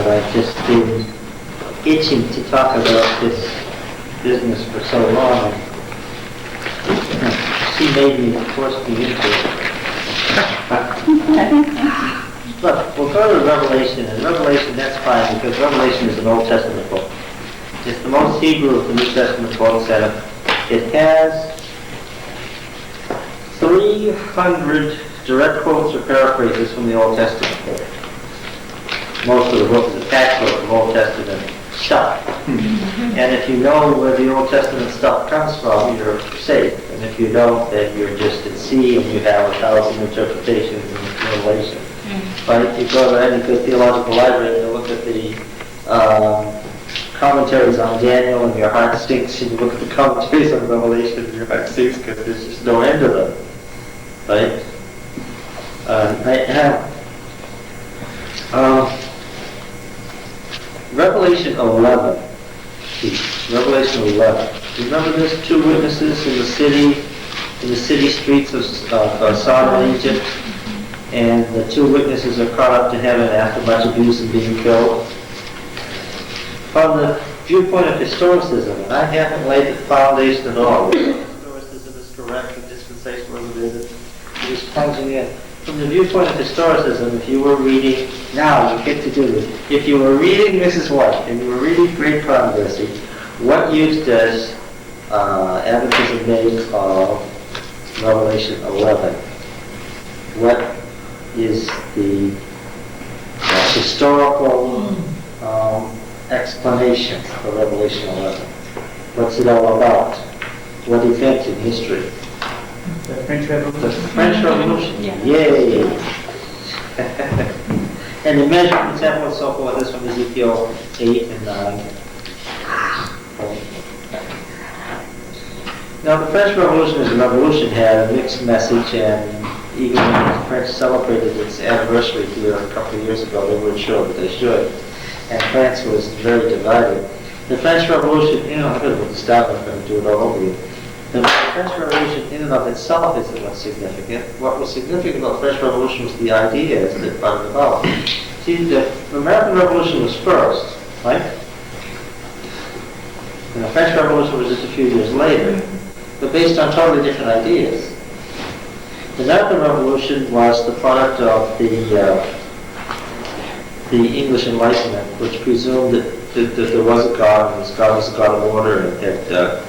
but I've just been itching to talk about this business for so long. She made me force me into it. Look, we'll go to Revelation, and Revelation, that's fine, because Revelation is an Old Testament book. It's the most Hebrew of the New Testament books, and it has 300 direct quotes or paraphrases from the Old Testament. Most of the book is a patchwork of Old Testament stuff. And if you know where the Old Testament stuff comes from, you're safe. And if you don't, then you're just at sea and you have 1,000 interpretations in Revelation. But if you go to any good theological library and you look at the commentaries on Daniel and your heart sinks, and you look at the commentaries on Revelation and your heart sinks because there's just no end to them. Right? Revelation 11. Revelation 11. Remember there's two witnesses in the city streets of Sodom and Egypt, and the two witnesses are caught up to heaven after much abuse and being killed. From the viewpoint of historicism, and I haven't laid the foundation at all. Historicism is correct, and dispensationalism isn't. You're just plunging in. From the viewpoint of historicism, if you were reading, now you get to do this, if you were reading Mrs. White and you were reading Great Controversy, what use does Adventism make of Revelation 11? What is the historical explanation for Revelation 11? What's it all about? What event in history? The French Revolution. The French Revolution. Yeah. Yay! And the measurement example and so forth is from Ezekiel 8 and 9. Now the French Revolution as a revolution had a mixed message, and even when the French celebrated its anniversary here a couple of years ago, they weren't sure, but they should. And France was very divided. The French Revolution, I'm going to stop, I'm going to do it all over again. The French Revolution in and of itself isn't what's significant. What was significant about the French Revolution was the ideas that brought it about. See, the American Revolution was first, right? And the French Revolution was just a few years later, but based on totally different ideas. The American Revolution was the product of the English Enlightenment, which presumed that there was a God, and this God was a God of order, and had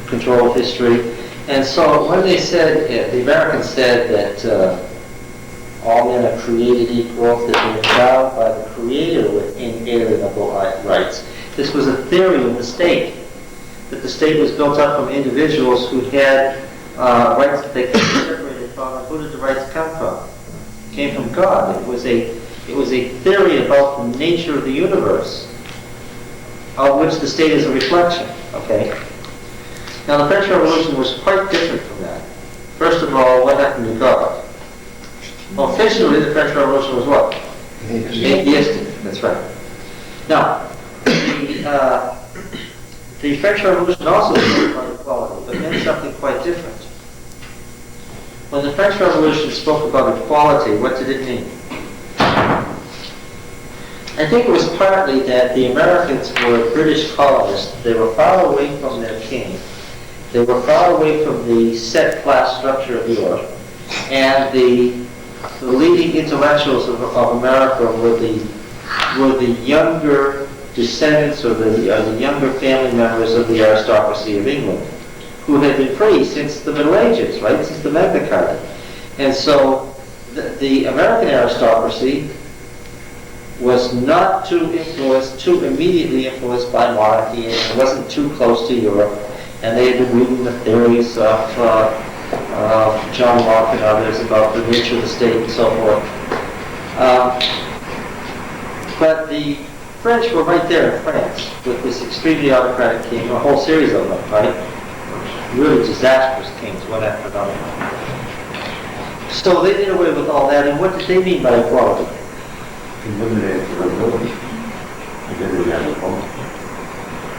control of history. And so when they said, the Americans said that all men are created equal, that they're endowed by the Creator with inalienable rights. This was a theory of the state, that the state was built up from individuals who had rights that they could be separated from. And who did the rights come from? It came from God. It was a theory about the nature of the universe, of which the state is a reflection. Okay. Now the French Revolution was quite different from that. First of all, what happened to God? Well, officially the French Revolution was what? Atheistic. That's right. Now, the French Revolution also spoke about equality, but meant something quite different. When the French Revolution spoke about equality, what did it mean? I think it was partly that the Americans were British colonists. They were far away from their king. They were far away from the set class structure of Europe, and the leading intellectuals of America were the younger descendants or the younger family members of the aristocracy of England, who had been free since the Middle Ages, right, since the Magna Carta. And so the American aristocracy was not too immediately influenced by monarchy, and it wasn't too close to Europe. And they had been reading the theories of John Locke and others about the nature of the state and so forth. But the French were right there in France with this extremely autocratic king, a whole series of them, right? Really disastrous kings, one after another. So they did away with all that, and what did they mean by equality?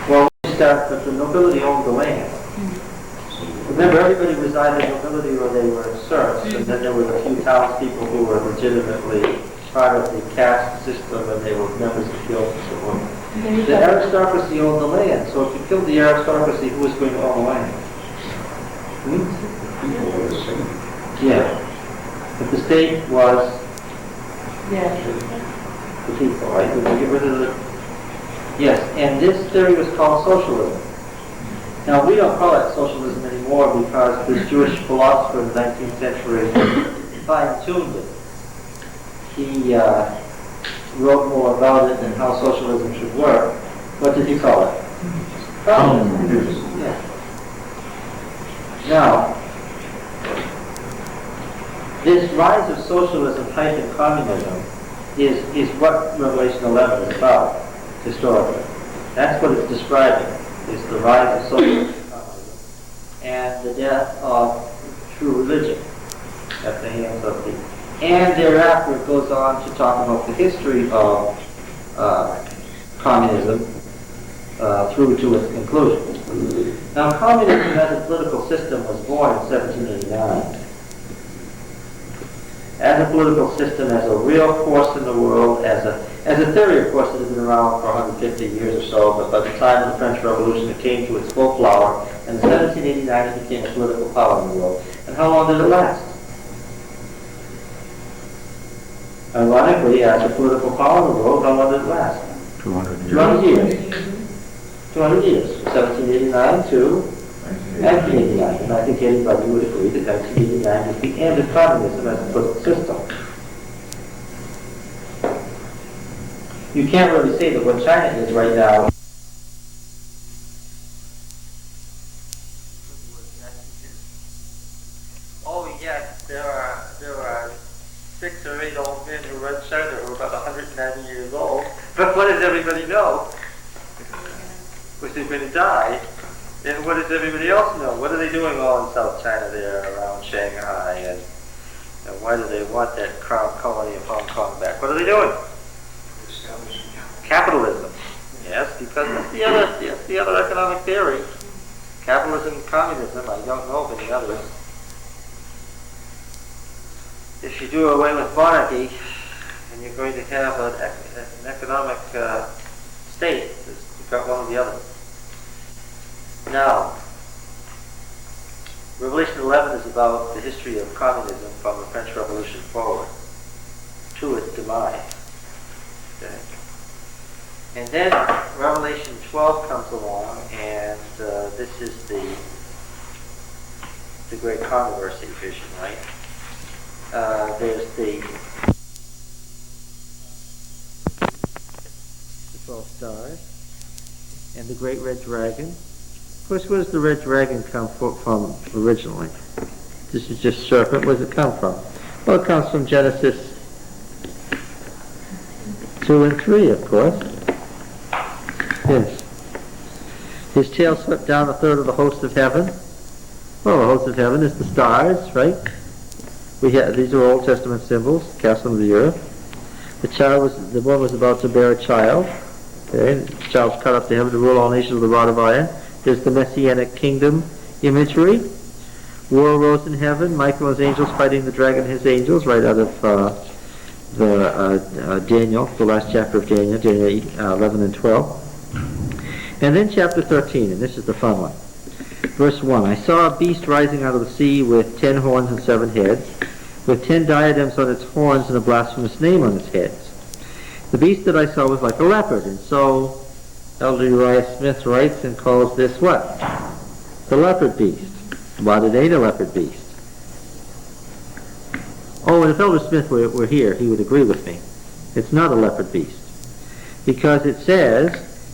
Well, we start with the nobility owned the land. Remember, everybody was either nobility or they were serfs, and then there were a few townspeople who were legitimately part of the caste system and they were members of the guild and so on. The aristocracy owned the land, so if you killed the aristocracy, who was going to own the land? Yeah. But the state was the people, right? We get rid of the... Yes, and this theory was called socialism. Now, we don't call it socialism anymore because this Jewish philosopher in the 19th century fine-tuned it. He wrote more about it and how socialism should work. What did he call it? Communism. Yeah. Now, this rise of socialism hyphen communism is what Revelation 11 is about, historically. That's what it's describing, is the rise of socialism and communism and the death of true religion at the hands of the... And thereafter it goes on to talk about the history of communism through to its conclusion. Now, communism as a political system was born in 1789. As a political system, as a real force in the world, as a theory, of course, it has been around for 150 years or so, but by the time of the French Revolution, it came to its full flower, and in 1789 it became a political power in the world. And how long did it last? Ironically, as a political power in the world, how long did it last? 200 years. 200 years. 200 years. 1789 to 1989. And I think anybody would agree that 1989 was the end of communism as a political system. You can't really say that what China is right now. Oh yes, there are 6 or 8 old men who run China who are about 190 years old. But what does everybody know? Which they're going to die. And what does everybody else know? What are they doing all in South China there around Shanghai? And why do they want that crown colony of Hong Kong back? What are they doing? Capitalism. Yes, because that's the other economic theory. Capitalism and communism, I don't know of any others. If you do away with monarchy, and you're going to have an economic state, you've got one or the other. Now, Revelation 11 is about the history of communism from the French Revolution forward to its demise. Okay. And then Revelation 12 comes along, and this is the great controversy vision, right? There's the 12 stars and the great red dragon. Of course, where does the red dragon come from originally? This is just serpent. Where does it come from? Well, it comes from Genesis 2 and 3, of course. Yes. His tail swept down a third of the host of heaven. Well, the host of heaven is the stars, right? These are Old Testament symbols, cast on the earth. The one was about to bear a child. Okay, the child's cut up to heaven to rule all nations with a rod of iron. There's the Messianic kingdom imagery. War arose in heaven. Michael and his angels fighting the dragon and his angels, right out of Daniel, the last chapter of Daniel, Daniel 11 and 12. And then chapter 13, and this is the fun one. Verse 1, I saw a beast rising out of the sea with 10 horns and 7 heads, with 10 diadems on its horns and a blasphemous name on its heads. The beast that I saw was like a leopard, and so Elder Uriah Smith writes and calls this what? The leopard beast. Well, it ain't a leopard beast. Oh, and if Elder Smith were here, he would agree with me. It's not a leopard beast. Because it says,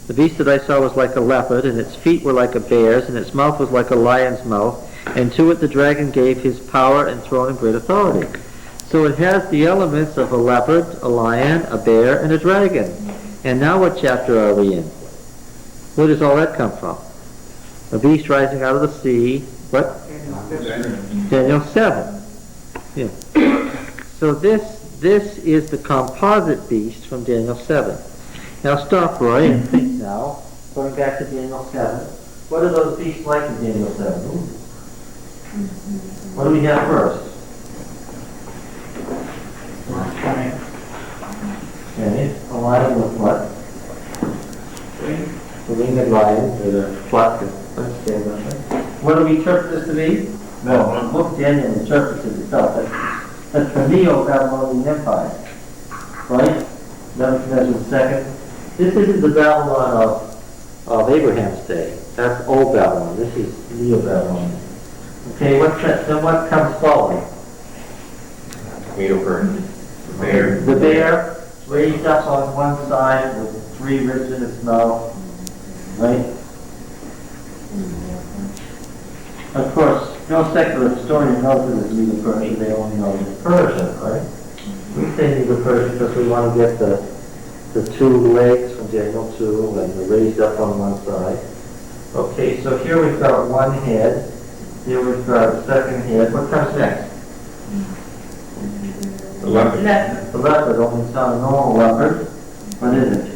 the beast that I saw was like a leopard, and its feet were like a bear's, and its mouth was like a lion's mouth, and to it the dragon gave his power and throne and great authority. So it has the elements of a leopard, a lion, a bear, and a dragon. And now what chapter are we in? Where does all that come from? A beast rising out of the sea. What? Daniel 7. Yeah. So this is the composite beast from Daniel 7. Now stop, Roy, and think now, going back to Daniel 7, what are those beasts like in Daniel 7? What do we have first? Okay, a lion with what? The winged lion, with a pluck. Understand that? What do we interpret this to be? No, the book Daniel interprets it itself. That's the Neo-Babylonian Empire. Right? Nebuchadnezzar II. This isn't the Babylon of Abraham's day. That's old Babylon. This is Neo-Babylon. Okay, what's that? Then what comes following? The bear. The bear raised up on one side with 3 ribs in its mouth. Right? Of course, no secular historian knows that it's Medo-Persian. They only know it's Persian, right? We say Medo-Persian because we want to get the 2 legs from Daniel 2 and the raised up on one side. Okay, so here we've got one head. Here we've got a second head. What comes next? The leopard. The leopard, only it's not a normal leopard. What is it?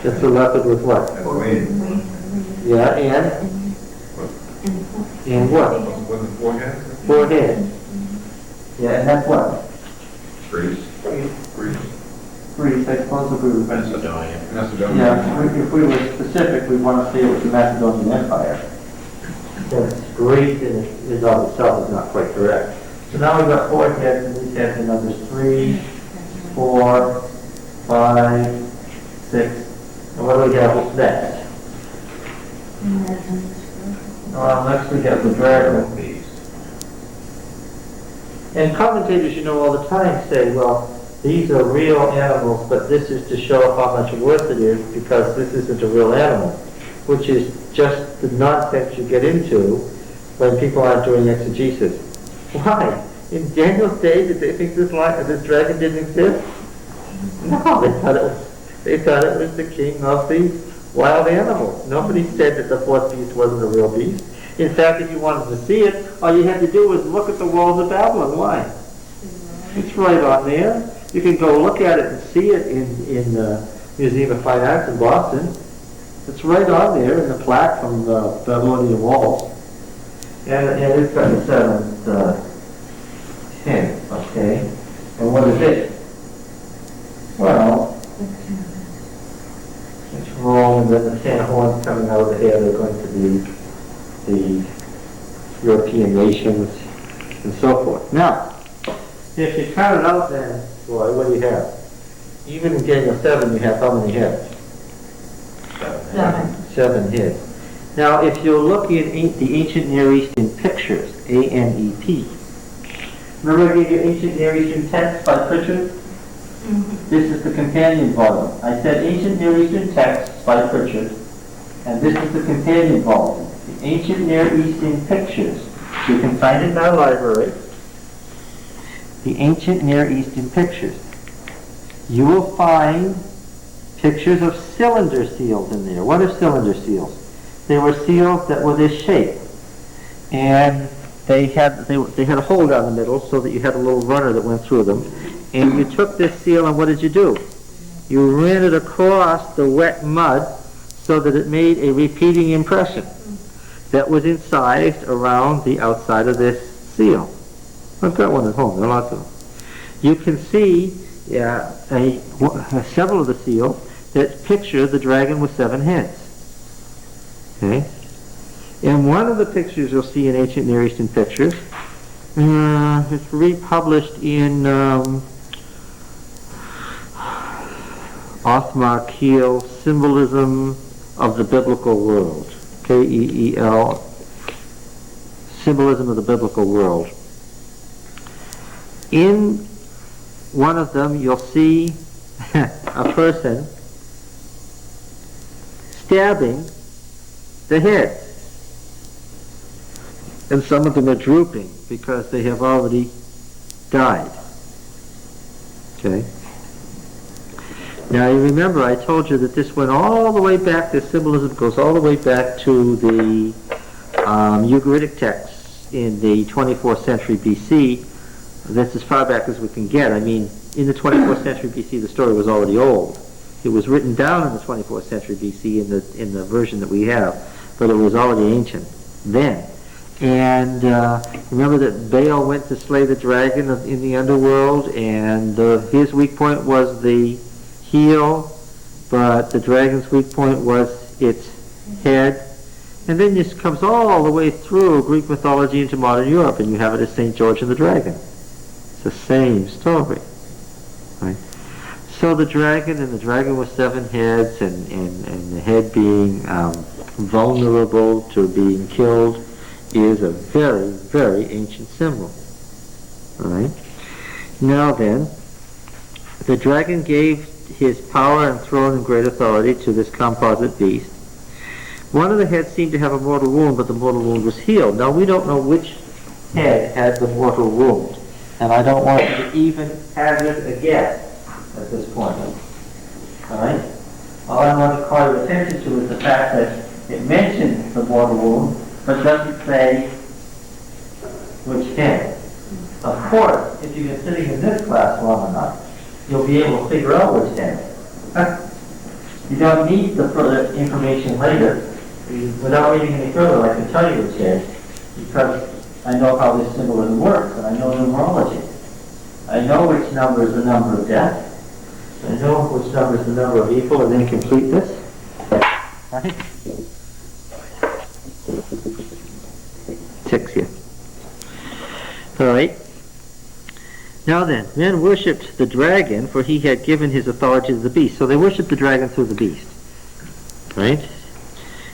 It's a leopard with what? And wing. Yeah, and? And what? With the forehead. 4 heads. Yeah, and that's what? Greece. Greece, I suppose if we were... Macedonia. Yeah, if we were specific, we'd want to say it was the Macedonian Empire. That's Greece in of itself is not quite correct. So now we've got 4 heads, and these heads are numbers 3, 4, 5, 6. And what do we have next? Next we have the dragon. And commentators, all the time say, well, these are real animals, but this is to show how much worth it is because this isn't a real animal, which is just the nonsense you get into when people aren't doing exegesis. Why? In Daniel's day, did they think this dragon didn't exist? No, they thought it was the king of the wild animals. Nobody said that the 4th beast wasn't a real beast. In fact, if you wanted to see it, all you had to do was look at the walls of Babylon. Why? It's right on there. You can go look at it and see it in the Museum of Fine Arts in Boston. It's right on there in the plaque from the Babylonian walls. And it's got the 7th head, okay? And what is it? Well, it's wrong, and then the 10 horns coming out of the head are going to be the European nations and so forth. Now, if you count it out then, boy, what do you have? Even in Daniel 7 you have how many heads? 7 heads. Now, if you're looking at the ancient Near Eastern pictures, ANEP, remember I gave you Ancient Near Eastern Texts by Pritchard? Mm-hmm. This is the companion volume. I said Ancient Near Eastern Texts by Pritchard, and this is the companion volume. The Ancient Near Eastern Pictures. You can find it in our library. The Ancient Near Eastern Pictures. You will find pictures of cylinder seals in there. What are cylinder seals? They were seals that were this shape, and they had a hole down the middle so that you had a little runner that went through them. And you took this seal and what did you do? You ran it across the wet mud so that it made a repeating impression that was incised around the outside of this seal. I've got one at home. There are lots of them. You can see several of the seals that picture the dragon with 7 heads. Okay? And one of the pictures you'll see in Ancient Near Eastern Pictures, it's republished in Othmar Keel's Symbolism of the Biblical World. K-E-E-L, Symbolism of the Biblical World. In one of them, you'll see a person stabbing the head. And some of them are drooping because they have already died. Okay? Now you remember I told you that this went all the way back, this symbolism goes all the way back to the Ugaritic texts in the 24th century BC. That's as far back as we can get. I mean, in the 24th century BC the story was already old. It was written down in the 24th century BC in the version that we have, but it was already ancient then. And remember that Baal went to slay the dragon in the underworld, and his weak point was the heel, but the dragon's weak point was its head. And then this comes all the way through Greek mythology into modern Europe, and you have it as St. George and the Dragon. It's the same story. Right? So the dragon with 7 heads, and the head being vulnerable to being killed, is a very, very ancient symbol. All right? Now then, the dragon gave his power and throne and great authority to this composite beast. One of the heads seemed to have a mortal wound, but the mortal wound was healed. Now we don't know which head had the mortal wound, and I don't want to even hazard a guess at this point. All right? All I want to call your attention to is the fact that it mentions the mortal wound, but doesn't say which head. Of course, if you've been sitting in this class long enough, you'll be able to figure out which head. You don't need the further information later. Without reading any further, I can tell you which head, because I know how this symbolism works, and I know numerology. I know which number is the number of death. I know which number is the number of equal and incompleteness. Right? 6 here. All right. Now then, men worshipped the dragon, for he had given his authority to the beast. So they worshipped the dragon through the beast. Right?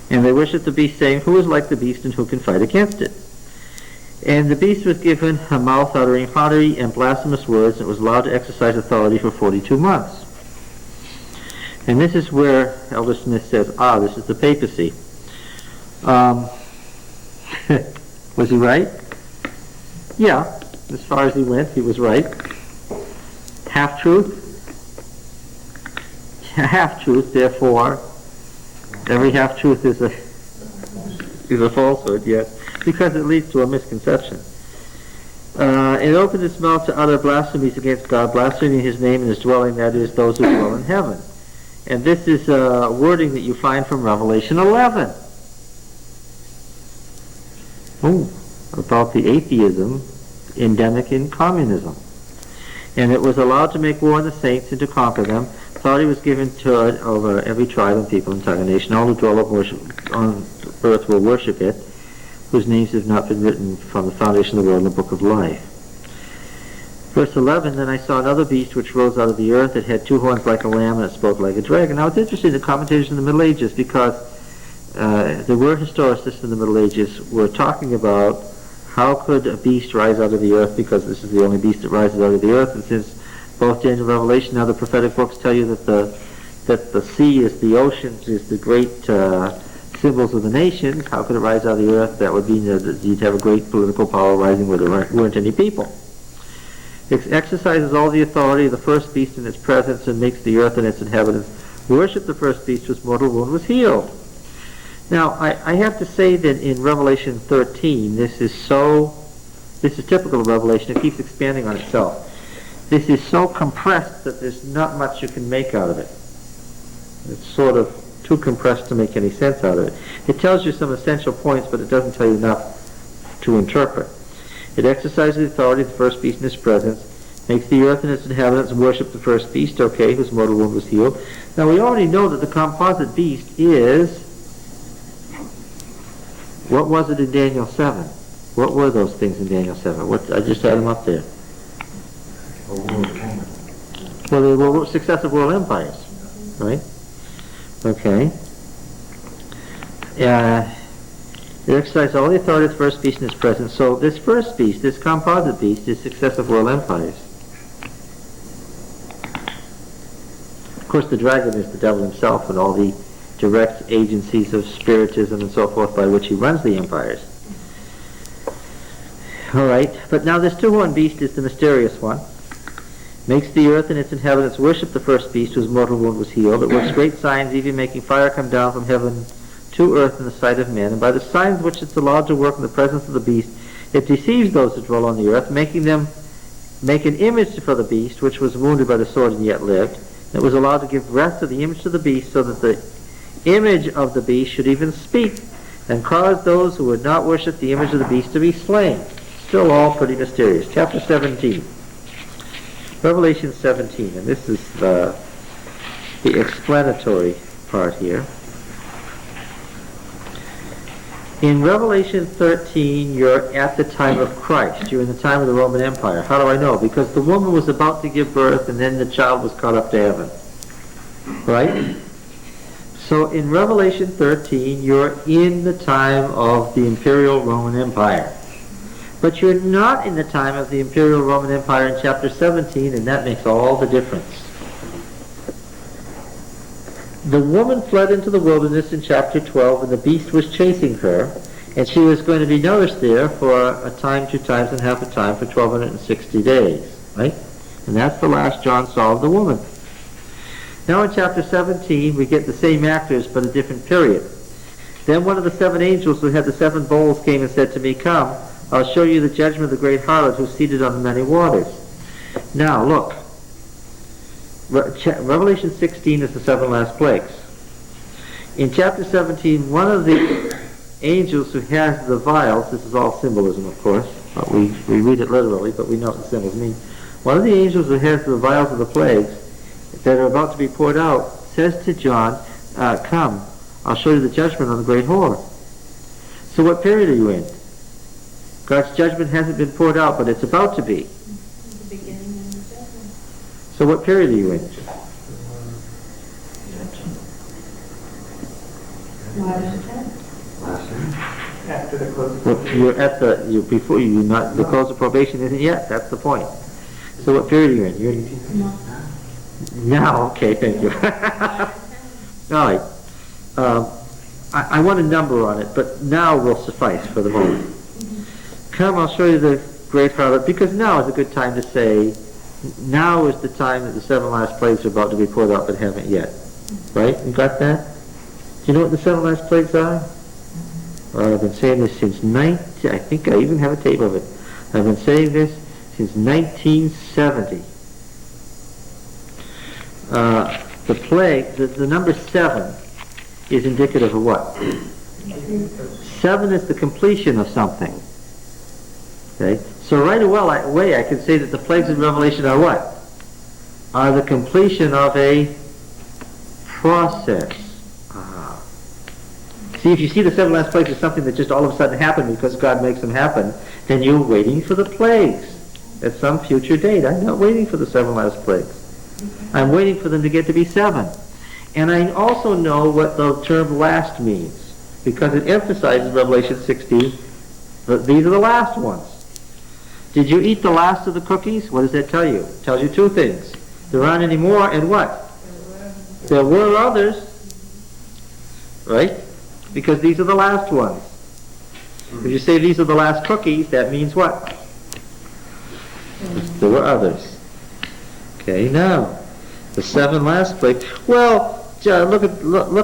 And they worshipped the beast, saying, "Who is like the beast, and who can fight against it?" And the beast was given a mouth uttering haughty and blasphemous words, and was allowed to exercise authority for 42 months. And this is where Elder Smith says, this is the papacy. Was he right? Yeah, as far as he went, he was right. Half-truth? Half-truth, therefore, every half-truth is a falsehood, yes, because it leads to a misconception. It opened its mouth to utter blasphemies against God, blaspheming his name and his dwelling, that is, those who dwell in heaven. And this is wording that you find from Revelation 11. About the atheism endemic in communism. And it was allowed to make war on the saints and to conquer them. Authority was given to it over every tribe and people and tongue and nation. All who dwell on earth will worship it, whose names have not been written from the foundation of the world in the book of life. Verse 11, then I saw another beast which rose out of the earth. It had 2 horns like a lamb, and it spoke like a dragon. Now it's interesting, the commentators in the Middle Ages, because there were historicists in the Middle Ages were talking about how could a beast rise out of the earth, because this is the only beast that rises out of the earth. And since both Daniel and Revelation and other prophetic books tell you that the sea is the oceans, is the great symbols of the nations, how could it rise out of the earth? That would mean that you'd have a great political power rising where there weren't any people. It exercises all the authority of the first beast in its presence and makes the earth and its inhabitants worship the first beast whose mortal wound was healed. Now, I have to say that in Revelation 13, this is typical of Revelation. It keeps expanding on itself. This is so compressed that there's not much you can make out of it. It's sort of too compressed to make any sense out of it. It tells you some essential points, but it doesn't tell you enough to interpret. It exercises the authority of the first beast in his presence, makes the earth and its inhabitants worship the first beast, whose mortal wound was healed. Now, we already know that the composite beast is... What was it in Daniel 7? What were those things in Daniel 7? I just had them up there. Well, they were successive world empires, right? Okay. It exercised all the authority of the first beast in its presence. So this first beast, this composite beast, is successive world empires. Of course, the dragon is the devil himself and all the direct agencies of spiritism and so forth by which he runs the empires. All right, but now this 2-horned beast is the mysterious one. Makes the earth and its inhabitants worship the first beast whose mortal wound was healed. It works great signs, even making fire come down from heaven to earth in the sight of men. And by the signs which it's allowed to work in the presence of the beast, it deceives those who dwell on the earth, making them make an image for the beast, which was wounded by the sword and yet lived. It was allowed to give breath to the image of the beast, so that the image of the beast should even speak. and caused those who would not worship the image of the beast to be slain. Still all pretty mysterious. Chapter 17. Revelation 17, and this is the explanatory part here. In Revelation 13, you're at the time of Christ. You're in the time of the Roman Empire. How do I know? Because the woman was about to give birth, and then the child was caught up to heaven. Right? So in Revelation 13, you're in the time of the Imperial Roman Empire. But you're not in the time of the Imperial Roman Empire in chapter 17, and that makes all the difference. The woman fled into the wilderness in chapter 12, and the beast was chasing her, and she was going to be nourished there for a time, 2 times, and half a time for 1,260 days. Right? And that's the last John saw of the woman. Now in chapter 17, we get the same actors, but a different period. Then one of the 7 angels who had the 7 bowls came and said to me, "Come, I'll show you the judgment of the great harlot who's seated on the many waters." Now look, Revelation 16 is the 7 last plagues. In chapter 17, one of the angels who has the vials, this is all symbolism of course, but we read it literally, but we know what the symbols mean. One of the angels who has the vials of the plagues that are about to be poured out says to John, "Come, I'll show you the judgment on the great whore." So what period are you in? God's judgment hasn't been poured out, but it's about to be. The beginning of the judgment. So what period are you in? After the close. Well, you're at before you not the close of probation isn't yet. That's the point. So what period are you in? You're in now. Okay, thank you. All right. I want a number on it, but now will suffice for the moment. Come, I'll show you the great harlot, because now is a good time to say, now is the time that the 7 last plagues are about to be poured out, but haven't yet. Right? You got that? Do you know what the 7 last plagues are? Well, I've been saying this since I think I even have a tape of it. I've been saying this since 1970. The plague, the number 7 is indicative of what? 7 is the completion of something. Okay? So right away I can say that the plagues in Revelation are what? Are the completion of a process. See, if you see the 7 last plagues as something that just all of a sudden happened because God makes them happen, then you're waiting for the plagues at some future date. I'm not waiting for the 7 last plagues. I'm waiting for them to get to be 7. And I also know what the term last means, because it emphasizes Revelation 16 that these are the last ones. Did you eat the last of the cookies? What does that tell you? It tells you 2 things. There aren't any more, and what? There were others. Right? Because these are the last ones. If you say these are the last cookies, that means what? There were others. Okay, now, the 7 last plagues. Well, look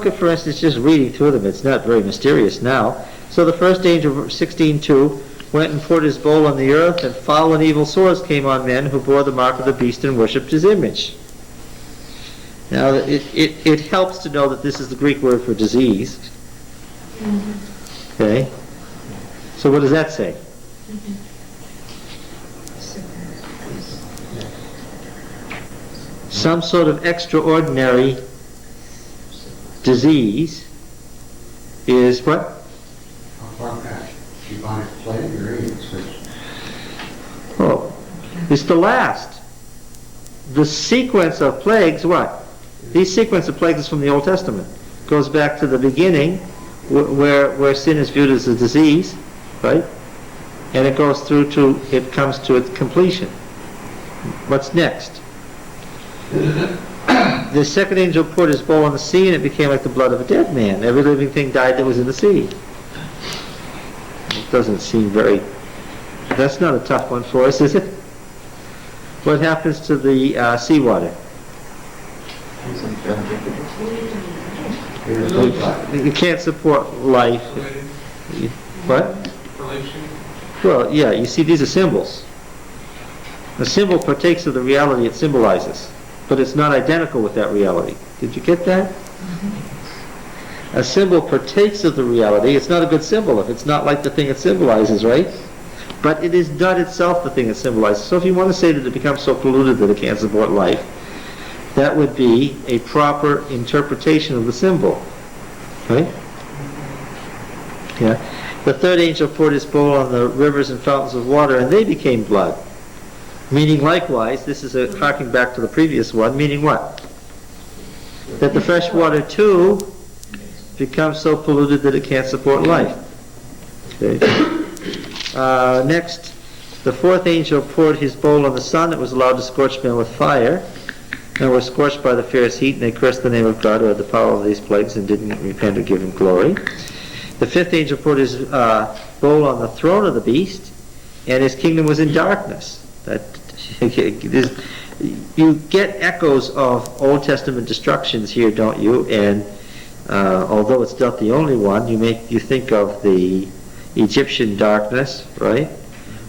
at, for instance, just reading through them. It's not very mysterious now. So the first angel, 16:2, went and poured his bowl on the earth, and foul and evil sores came on men who bore the mark of the beast and worshipped his image. Now, it helps to know that this is the Greek word for disease. Okay? So what does that say? Some sort of extraordinary disease is what? Oh, it's the last. The sequence of plagues, what? These sequence of plagues is from the Old Testament. Goes back to the beginning, where sin is viewed as a disease, right? And it goes through to, it comes to its completion. What's next? The second angel poured his bowl on the sea, and it became like the blood of a dead man. Every living thing died that was in the sea. It doesn't seem very... That's not a tough one for us, is it? What happens to the seawater? You can't support life. What? Well, yeah, you see, these are symbols. A symbol partakes of the reality it symbolizes, but it's not identical with that reality. Did you get that? A symbol partakes of the reality. It's not a good symbol if it's not like the thing it symbolizes, right? But it is not itself the thing it symbolizes. So if you want to say that it becomes so polluted that it can't support life, that would be a proper interpretation of the symbol. Right? Yeah. The third angel poured his bowl on the rivers and fountains of water, and they became blood. Meaning likewise, this is harking back to the previous one, meaning what? That the fresh water too becomes so polluted that it can't support life. Okay. Next, the fourth angel poured his bowl on the sun. It was allowed to scorch men with fire, and were scorched by the fierce heat, and they cursed the name of God who had the power of these plagues and didn't repent or give him glory. The fifth angel poured his bowl on the throne of the beast, and his kingdom was in darkness. You get echoes of Old Testament destructions here, don't you? And although it's not the only one, you think of the Egyptian darkness, right?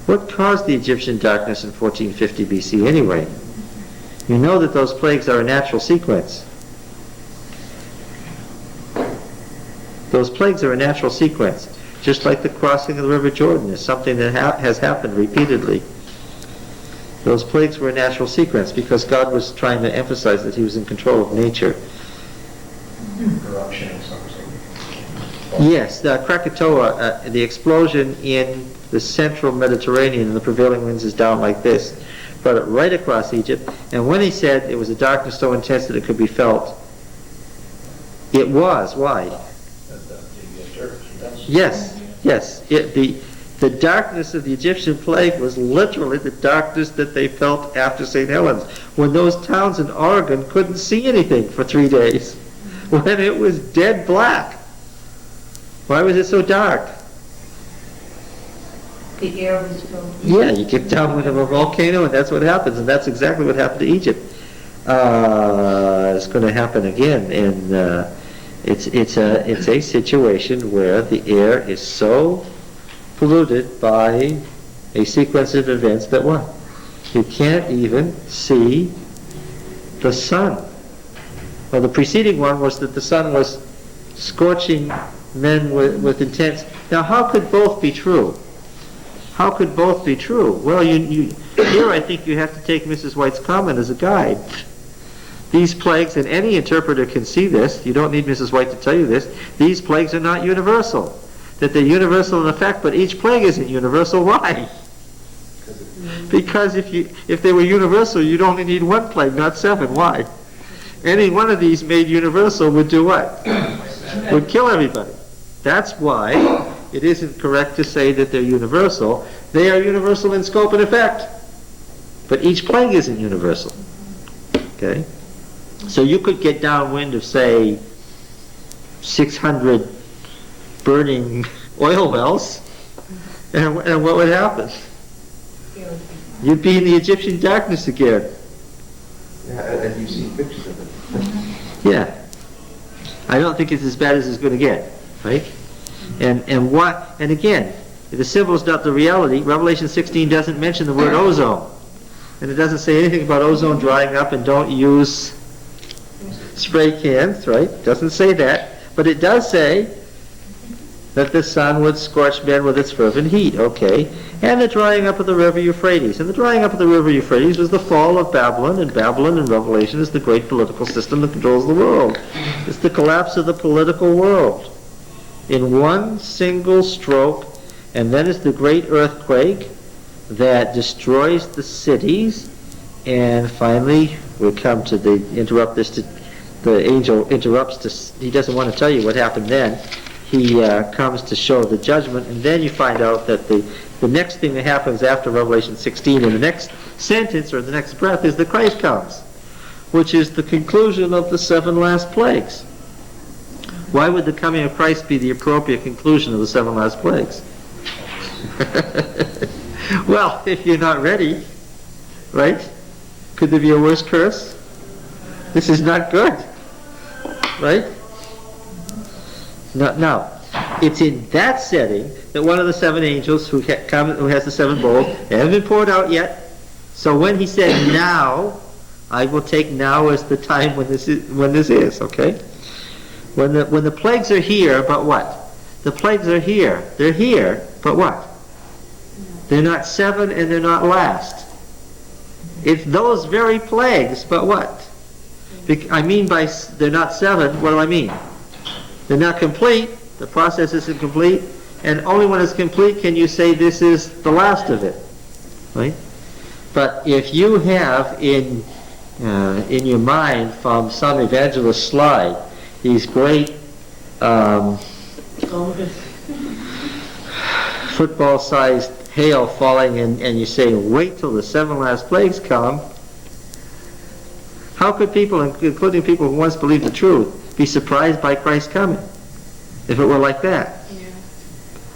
What caused the Egyptian darkness in 1450 BC anyway? You know that those plagues are a natural sequence. Those plagues are a natural sequence, just like the crossing of the River Jordan is something that has happened repeatedly. Those plagues were a natural sequence because God was trying to emphasize that he was in control of nature. Corruption or something. Yes, the Krakatoa, the explosion in the central Mediterranean and the prevailing winds is down like this, brought it right across Egypt. And when he said it was a darkness so intense that it could be felt, it was. Why? Yes, yes. The darkness of the Egyptian plague was literally the darkness that they felt after St. Helens, when those towns in Oregon couldn't see anything for 3 days, when it was dead black. Why was it so dark? The air was filled. Yeah, you get downwind of a volcano and that's what happens, and that's exactly what happened to Egypt. It's going to happen again, and it's a situation where the air is so polluted by a sequence of events that what? You can't even see the sun. Well, the preceding one was that the sun was scorching men with intense. Now, how could both be true? How could both be true? Well, here I think you have to take Mrs. White's comment as a guide. These plagues, and any interpreter can see this, you don't need Mrs. White to tell you this, these plagues are not universal. That they're universal in effect, but each plague isn't universal. Why? Because if they were universal, you'd only need one plague, not 7. Why? Any one of these made universal would do what? Would kill everybody. That's why it isn't correct to say that they're universal. They are universal in scope and effect, but each plague isn't universal. Okay? So you could get downwind of, say, 600 burning oil wells, and what would happen? You'd be in the Egyptian darkness again. Yeah, and you've seen pictures of it. Yeah. I don't think it's as bad as it's going to get, right? And again, if the symbol is not the reality, Revelation 16 doesn't mention the word ozone. And it doesn't say anything about ozone drying up and don't use spray cans, right? It doesn't say that. But it does say that the sun would scorch men with its fervent heat, okay? And the drying up of the river Euphrates. And the drying up of the river Euphrates was the fall of Babylon, and Babylon in Revelation is the great political system that controls the world. It's the collapse of the political world in one single stroke, and then it's the great earthquake that destroys the cities, and finally we come to the angel interrupts, he doesn't want to tell you what happened then. He comes to show the judgment, and then you find out that the next thing that happens after Revelation 16 in the next sentence or the next breath is that Christ comes, which is the conclusion of the 7 last plagues. Why would the coming of Christ be the appropriate conclusion of the 7 last plagues? Well, if you're not ready, right? Could there be a worse curse? This is not good, right? Now, it's in that setting that one of the 7 angels who has the 7 bowls, they haven't been poured out yet. So when he said now, I will take now as the time when this is, okay? When the plagues are here, but what? The plagues are here. They're here, but what? They're not 7 and they're not last. It's those very plagues, but what? I mean by they're not 7, what do I mean? They're not complete, the process isn't complete, and only when it's complete can you say this is the last of it. Right? But if you have in your mind from some evangelist slide these great football-sized hail falling and you say, wait till the 7 last plagues come, how could people, including people who once believed the truth, be surprised by Christ coming if it were like that? Yeah.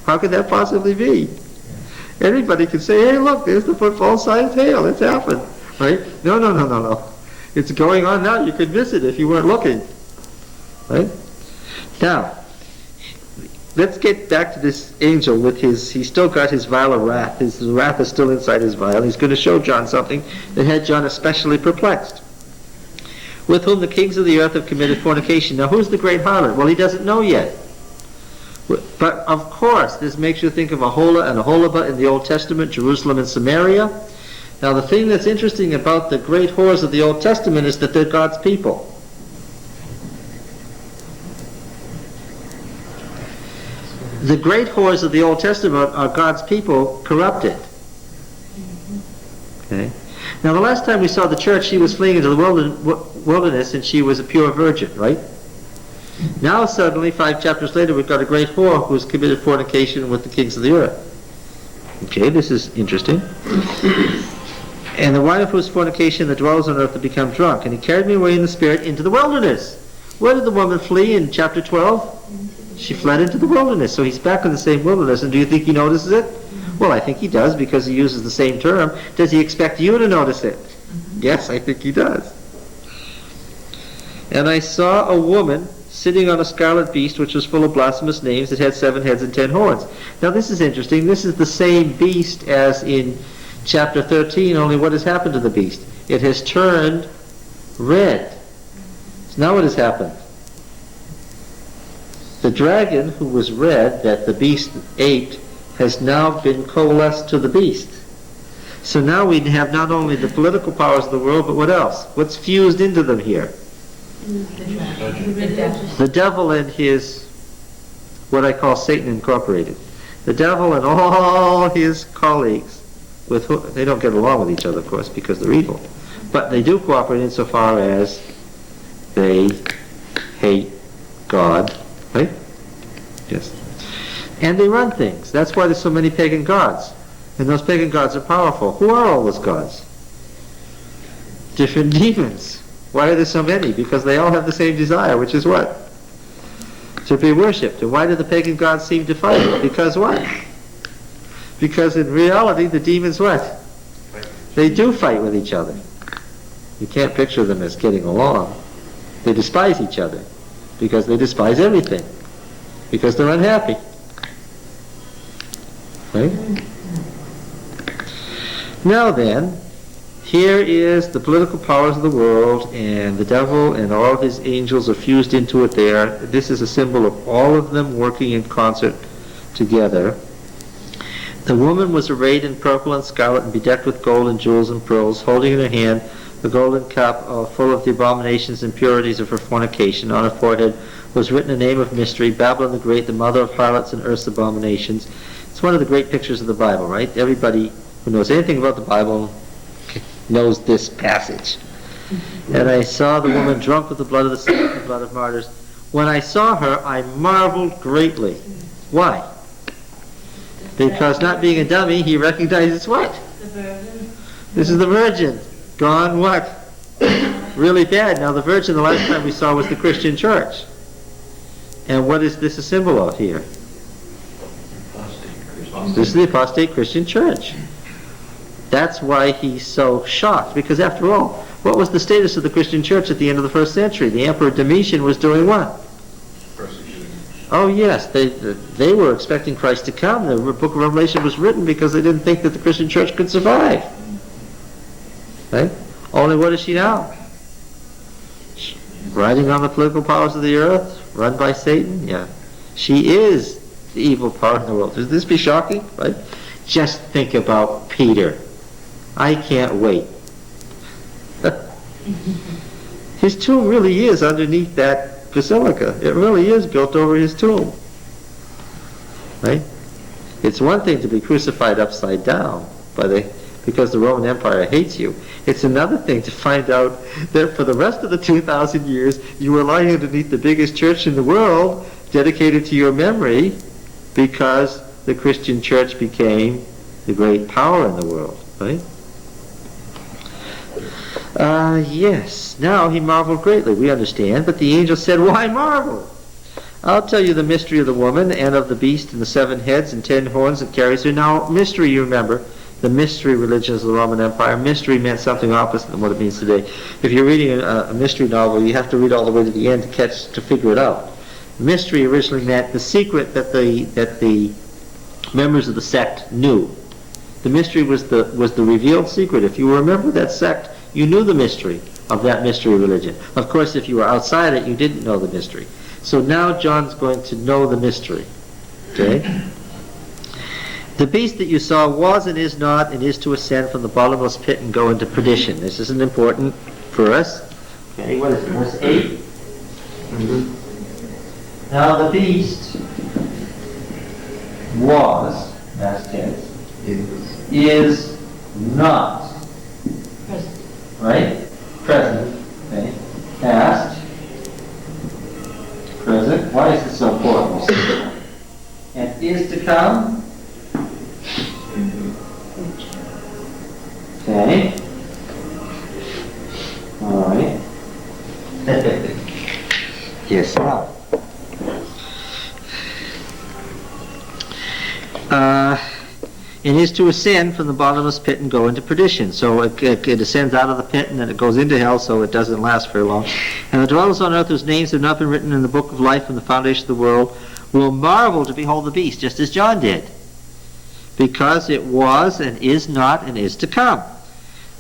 How could that possibly be? Anybody could say, hey, look, there's the football-sized hail. It's happened. Right? No. It's going on now. You could miss it if you weren't looking. Right? Now, let's get back to this angel with he's still got his vial of wrath. His wrath is still inside his vial. He's going to show John something that had John especially perplexed. With whom the kings of the earth have committed fornication. Now, who's the great harlot? Well, he doesn't know yet. But, of course, this makes you think of Aholah and Aholibah in the Old Testament, Jerusalem and Samaria. Now, the thing that's interesting about the great whores of the Old Testament is that they're God's people. The great whores of the Old Testament are God's people corrupted. Okay? Now, the last time we saw the church, she was fleeing into the wilderness and she was a pure virgin, right? Now, suddenly, 5 chapters later, we've got a great whore who's committed fornication with the kings of the earth. Okay, this is interesting. And the wife of whose fornication that dwells on earth to become drunk. And he carried me away in the spirit into the wilderness. Where did the woman flee in chapter 12? She fled into the wilderness. So he's back in the same wilderness. And do you think he notices it? Well, I think he does because he uses the same term. Does he expect you to notice it? Yes, I think he does. And I saw a woman sitting on a scarlet beast which was full of blasphemous names. It had 7 heads and 10 horns. Now this is interesting. This is the same beast as in chapter 13, only what has happened to the beast? It has turned red. So now what has happened? The dragon who was red that the beast ate has now been coalesced to the beast. So now we have not only the political powers of the world, but what else? What's fused into them here? The devil and his, what I call Satan Incorporated. The devil and all his colleagues, with whom they don't get along with each other, of course, because they're evil. But they do cooperate insofar as they hate God, right? Yes. And they run things. That's why there's so many pagan gods. And those pagan gods are powerful. Who are all those gods? Different demons. Why are there so many? Because they all have the same desire, which is what? To be worshipped. And why do the pagan gods seem to fight? Because what? Because in reality, the demons what? They do fight with each other. You can't picture them as getting along. They despise each other. Because they despise everything. Because they're unhappy. Right? Now then, here is the political powers of the world, and the devil and all of his angels are fused into it there. This is a symbol of all of them working in concert together. The woman was arrayed in purple and scarlet and bedecked with gold and jewels and pearls, holding in her hand the golden cup full of the abominations and impurities of her fornication. On her forehead was written a name of mystery, Babylon the Great, the mother of harlots and earth's abominations. It's one of the great pictures of the Bible, right? Everybody who knows anything about the Bible knows this passage. And I saw the woman drunk with the blood of the saints and the blood of martyrs. When I saw her, I marveled greatly. Why? Because not being a dummy, he recognizes what? The virgin. This is the virgin. Gone what? Really bad. Now the virgin the last time we saw was the Christian church. And what is this a symbol of here? This is the apostate Christian church. That's why he's so shocked, because after all, what was the status of the Christian church at the end of the 1st century? The Emperor Domitian was doing what? Oh yes, they were expecting Christ to come. The book of Revelation was written because they didn't think that the Christian church could survive. Right? Only what is she now? riding on the political powers of the earth, run by Satan? Yeah. She is the evil power in the world. Does this be shocking? Right? Just think about Peter. I can't wait. His tomb really is underneath that basilica. It really is built over his tomb. Right? It's one thing to be crucified upside down because the Roman Empire hates you. It's another thing to find out that for the rest of the 2,000 years you were lying underneath the biggest church in the world dedicated to your memory because the Christian church became the great power in the world. Right? Yes. Now he marveled greatly, we understand, but the angel said, why marvel? I'll tell you the mystery of the woman and of the beast and the 7 heads and 10 horns that carries her. Now, mystery, you remember, the mystery religions of the Roman Empire. Mystery meant something opposite than what it means today. If you're reading a mystery novel, you have to read all the way to the end to figure it out. Mystery originally meant the secret that the members of the sect knew. The mystery was the revealed secret. If you were a member of that sect, you knew the mystery of that mystery religion. Of course, if you were outside it, you didn't know the mystery. So now John's going to know the mystery. Okay? The beast that you saw was and is not and is to ascend from the bottomless pit and go into perdition. This isn't important for us. Okay, what is it? Verse 8? Now the beast was, past tense, is not. Present. Right? Present. Okay. Past. Present. Why is this so important? And is to come. Okay. All right. Yes. Now. And is to ascend from the bottomless pit and go into perdition. So it ascends out of the pit and then it goes into hell, so it doesn't last very long. And the dwellers on earth whose names have not been written in the book of life from the foundation of the world will marvel to behold the beast, just as John did, because it was and is not and is to come.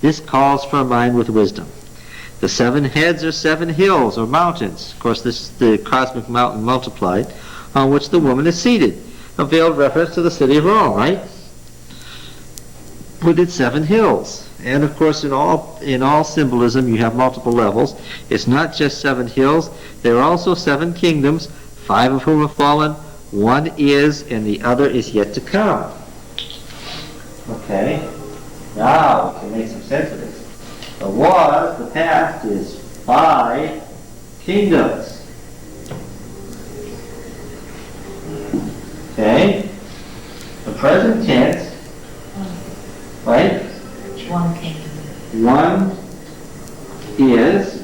This calls for a mind with wisdom. The 7 heads are 7 hills or mountains. Of course, this is the cosmic mountain multiplied, on which the woman is seated. A veiled reference to the city of Rome, right? With its 7 hills. And of course, in all symbolism, you have multiple levels. It's not just 7 hills. There are also 7 kingdoms, 5 of whom have fallen. 1 is, and the other is yet to come. Okay. Now we can make some sense of this. The was, the past, is 5 kingdoms. Okay? The present tense, right? 1 kingdom. 1 is,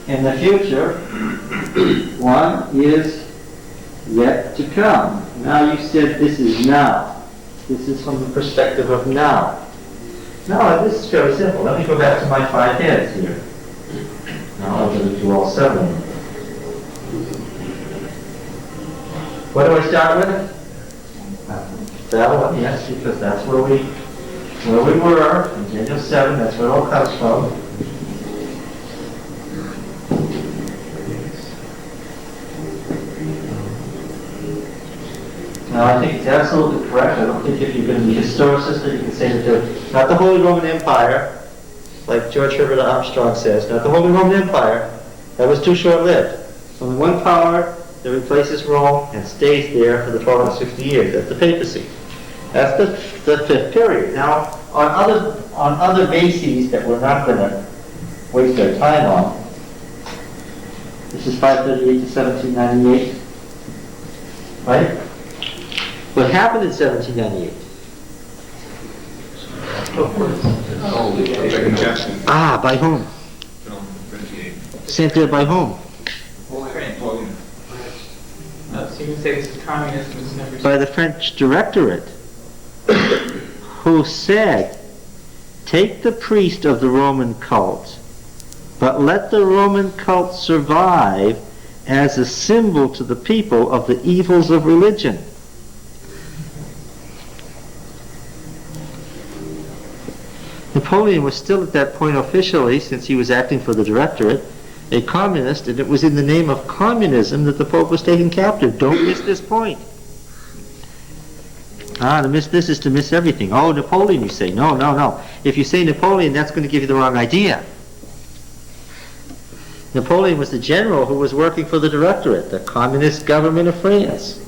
in the future, 1 is yet to come. Now you said this is now. This is from the perspective of now. Now this is very simple. Let me go back to my 5 heads here. Now I'm going to do all 7. What do I start with? That one, yes, because that's where we were, in Daniel 7, that's where it all comes from. Now I think it's absolutely correct. I don't think if you're going to be a historicist that you can say that not the Holy Roman Empire, like George Herbert Armstrong says, not the Holy Roman Empire, that was too short-lived. Only one power that replaces Rome and stays there for the following 60 years. That's the papacy. That's the 5th period. Now, on other bases that we're not going to waste our time on, this is 538 to 1798, right? What happened in 1798? By whom? Sent there by whom? So you can say this is communism is never... By the French Directorate, who said, take the priest of the Roman cult, but let the Roman cult survive as a symbol to the people of the evils of religion. Napoleon was still at that point officially, since he was acting for the Directorate, a communist, and it was in the name of communism that the Pope was taken captive. Don't miss this point. To miss this is to miss everything. Oh, Napoleon, you say. No, no, no. If you say Napoleon, that's going to give you the wrong idea. Napoleon was the general who was working for the Directorate, the communist government of France.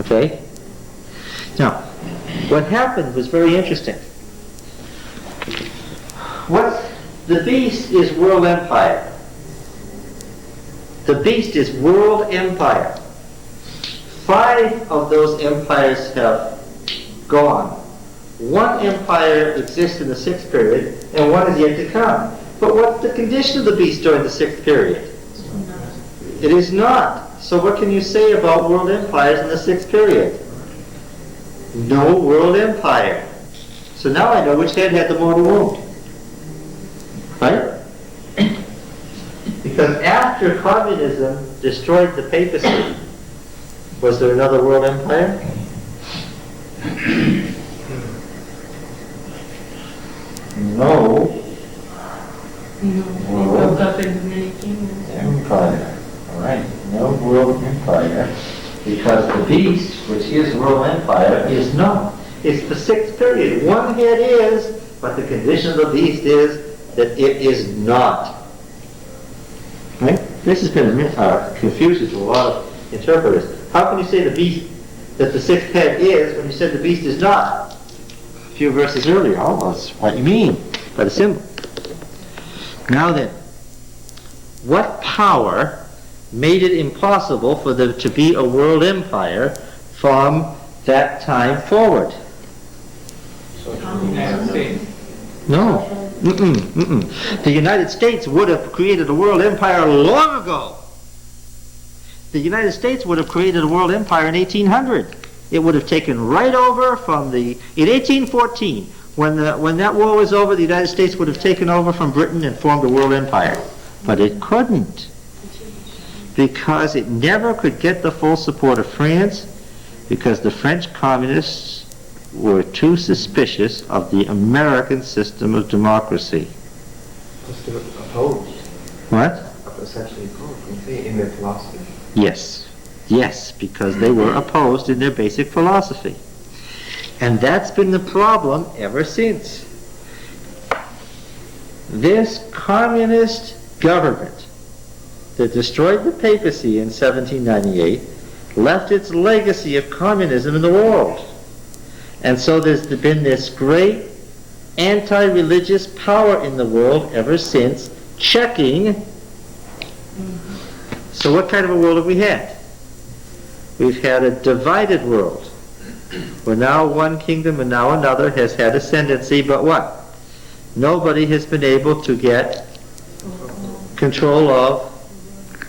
Okay? Now, what happened was very interesting. The beast is world empire. The beast is world empire. 5 of those empires have gone. 1 empire exists in the 6th period, and 1 is yet to come. But what's the condition of the beast during the 6th period? It is not. So what can you say about world empires in the 6th period? No world empire. So now I know which head had the mortal wound. Right? Because after communism destroyed the papacy, was there another world empire? No. Broke up into many kingdoms. Empire. Alright, no world empire. Because the beast, which is world empire, is not. It's the 6th period. 1 head is, but the condition of the beast is that it is not. Right? This has been confusing to a lot of interpreters. How can you say the beast, that the 6th head is, when you said the beast is not? A few verses earlier. Oh, that's what you mean by the symbol. Now then, what power made it impossible for there to be a world empire from that time forward? United States. No. The United States would have created a world empire long ago. The United States would have created a world empire in 1800. It would have taken right over from in 1814, when that war was over, the United States would have taken over from Britain and formed a world empire. But it couldn't, because it never could get the full support of France, because the French communists were too suspicious of the American system of democracy. Opposed. What? Essentially opposed, in their philosophy. Yes. Yes, because they were opposed in their basic philosophy. And that's been the problem ever since. This communist government that destroyed the papacy in 1798 left its legacy of communism in the world. And so there's been this great anti-religious power in the world ever since, checking. So what kind of a world have we had? We've had a divided world, where now one kingdom and now another has had ascendancy, but what? Nobody has been able to get control of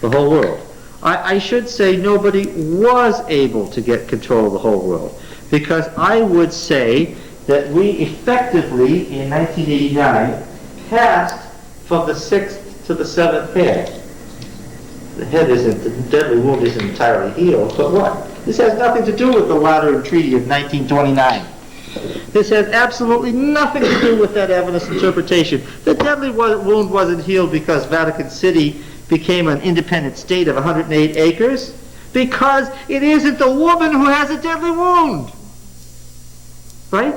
the whole world. I should say nobody was able to get control of the whole world, because I would say that we effectively, in 1989, passed from the 6th to the 7th head. The deadly wound isn't entirely healed, but what? This has nothing to do with the Lateran Treaty of 1929. This has absolutely nothing to do with that evidence interpretation. The deadly wound wasn't healed because Vatican City became an independent state of 108 acres, because it isn't the woman who has a deadly wound. Right?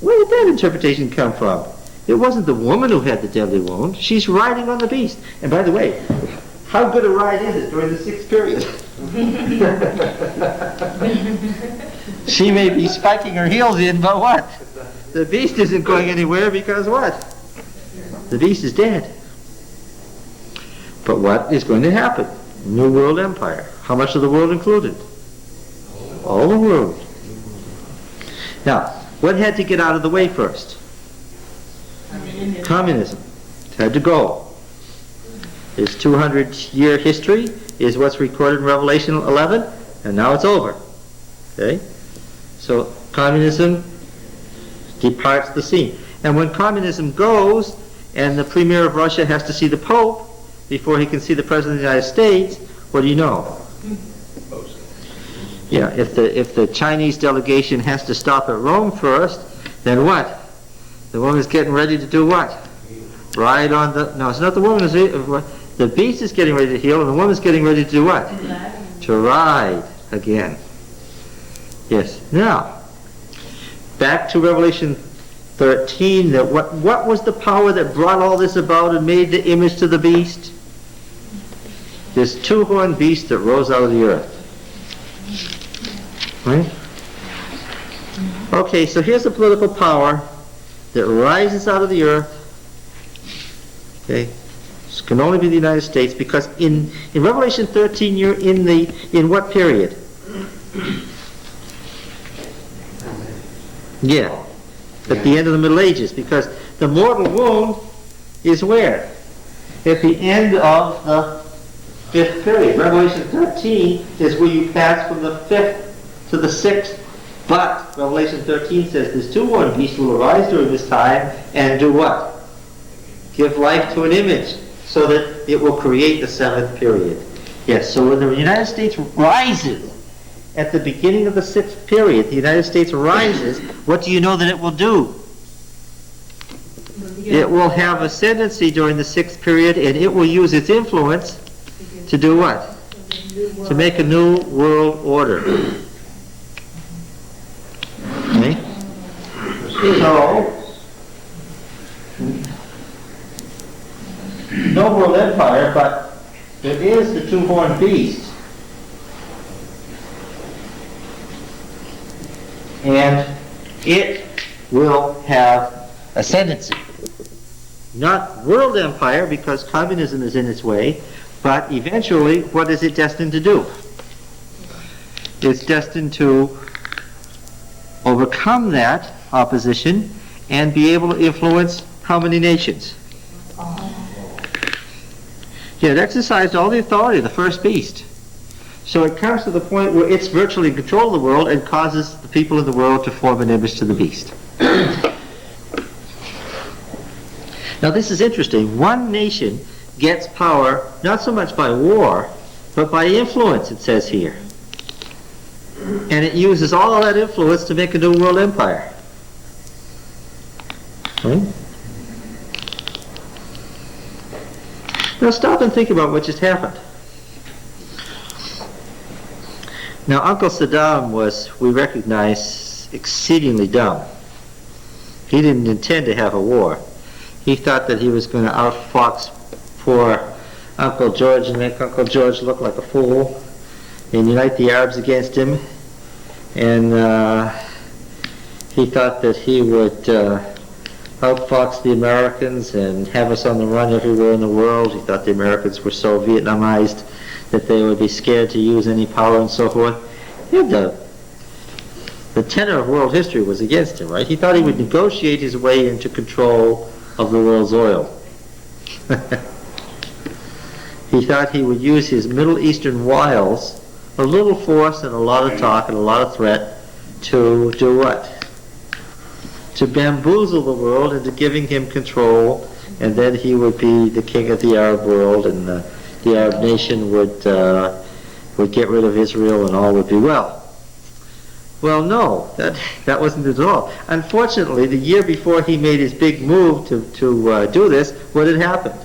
Where did that interpretation come from? It wasn't the woman who had the deadly wound. She's riding on the beast. And by the way, how good a ride is it during the 6th period? She may be spiking her heels in, but what? The beast isn't going anywhere, because what? The beast is dead. But what is going to happen? New world empire. How much of the world included? All the world. Now, what had to get out of the way first? Communism. It had to go. Its 200-year history is what's recorded in Revelation 11, and now it's over. Okay? So communism departs the scene. And when communism goes, and the premier of Russia has to see the Pope before he can see the President of the United States, what do you know? Yeah, if the Chinese delegation has to stop at Rome first, then what? The woman's getting ready to do what? Right on the, no, it's not the woman, the beast is getting ready to heal, and the woman's getting ready to do what? To ride again. Yes. Now, back to Revelation 13, that what was the power that brought all this about and made the image to the beast? This two-horned beast that rose out of the earth. Right? Okay, so here's the political power that rises out of the earth. Okay, this can only be the United States, because in Revelation 13 you're in what period? Yeah, at the end of the Middle Ages, because the mortal wound is where? At the end of the 5th period. Revelation 13 is where you pass from the 5th to the 6th. But Revelation 13 says this two-horned beast will arise during this time and do what? Give life to an image, so that it will create the 7th period. Yes, so when the United States rises at the beginning of the 6th period, the United States rises, what do you know that it will do? It will have ascendancy during the 6th period, and it will use its influence to do what? To make a new world order. Okay? So, no world empire, but there is the two-horned beast. And it will have ascendancy. Not world empire, because communism is in its way, but eventually, what is it destined to do? It's destined to overcome that opposition and be able to influence how many nations? Yeah, it exercised all the authority of the first beast. So it comes to the point where it's virtually in control of the world and causes the people in the world to form an image to the beast. Now this is interesting. One nation gets power not so much by war, but by influence, it says here. And it uses all of that influence to make a new world empire. Okay? Now stop and think about what just happened. Now Uncle Saddam was, we recognize, exceedingly dumb. He didn't intend to have a war. He thought that he was going to outfox poor Uncle George and make Uncle George look like a fool and unite the Arabs against him. And he thought that he would outfox the Americans and have us on the run everywhere in the world. He thought the Americans were so Vietnamized that they would be scared to use any power and so forth. The tenor of world history was against him, right? He thought he would negotiate his way into control of the world's oil. He thought he would use his Middle Eastern wiles, a little force and a lot of talk and a lot of threat, to do what? To bamboozle the world into giving him control, and then he would be the king of the Arab world, and the Arab nation would get rid of Israel, and all would be well. Well, no, that wasn't it at all. Unfortunately, the year before he made his big move to do this, what had happened?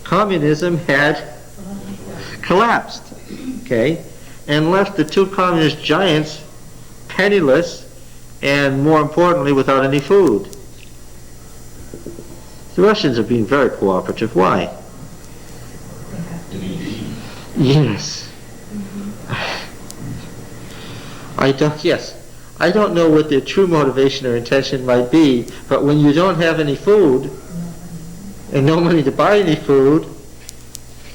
Communism had collapsed, okay, and left the two communist giants penniless and, more importantly, without any food. The Russians are being very cooperative. Why? Yes. I don't know what their true motivation or intention might be, but when you don't have any food and no money to buy any food,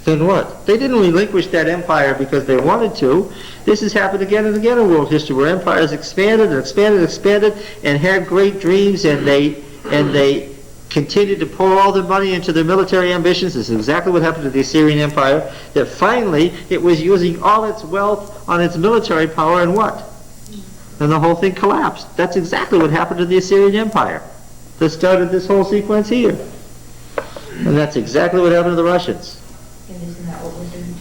then what? They didn't relinquish that empire because they wanted to. This has happened again and again in world history, where empires expanded and expanded and expanded and had great dreams, and they continued to pour all their money into their military ambitions. This is exactly what happened to the Assyrian Empire, that finally it was using all its wealth on its military power, and what? And the whole thing collapsed. That's exactly what happened to the Assyrian Empire that started this whole sequence here. And that's exactly what happened to the Russians. And isn't that what we're doing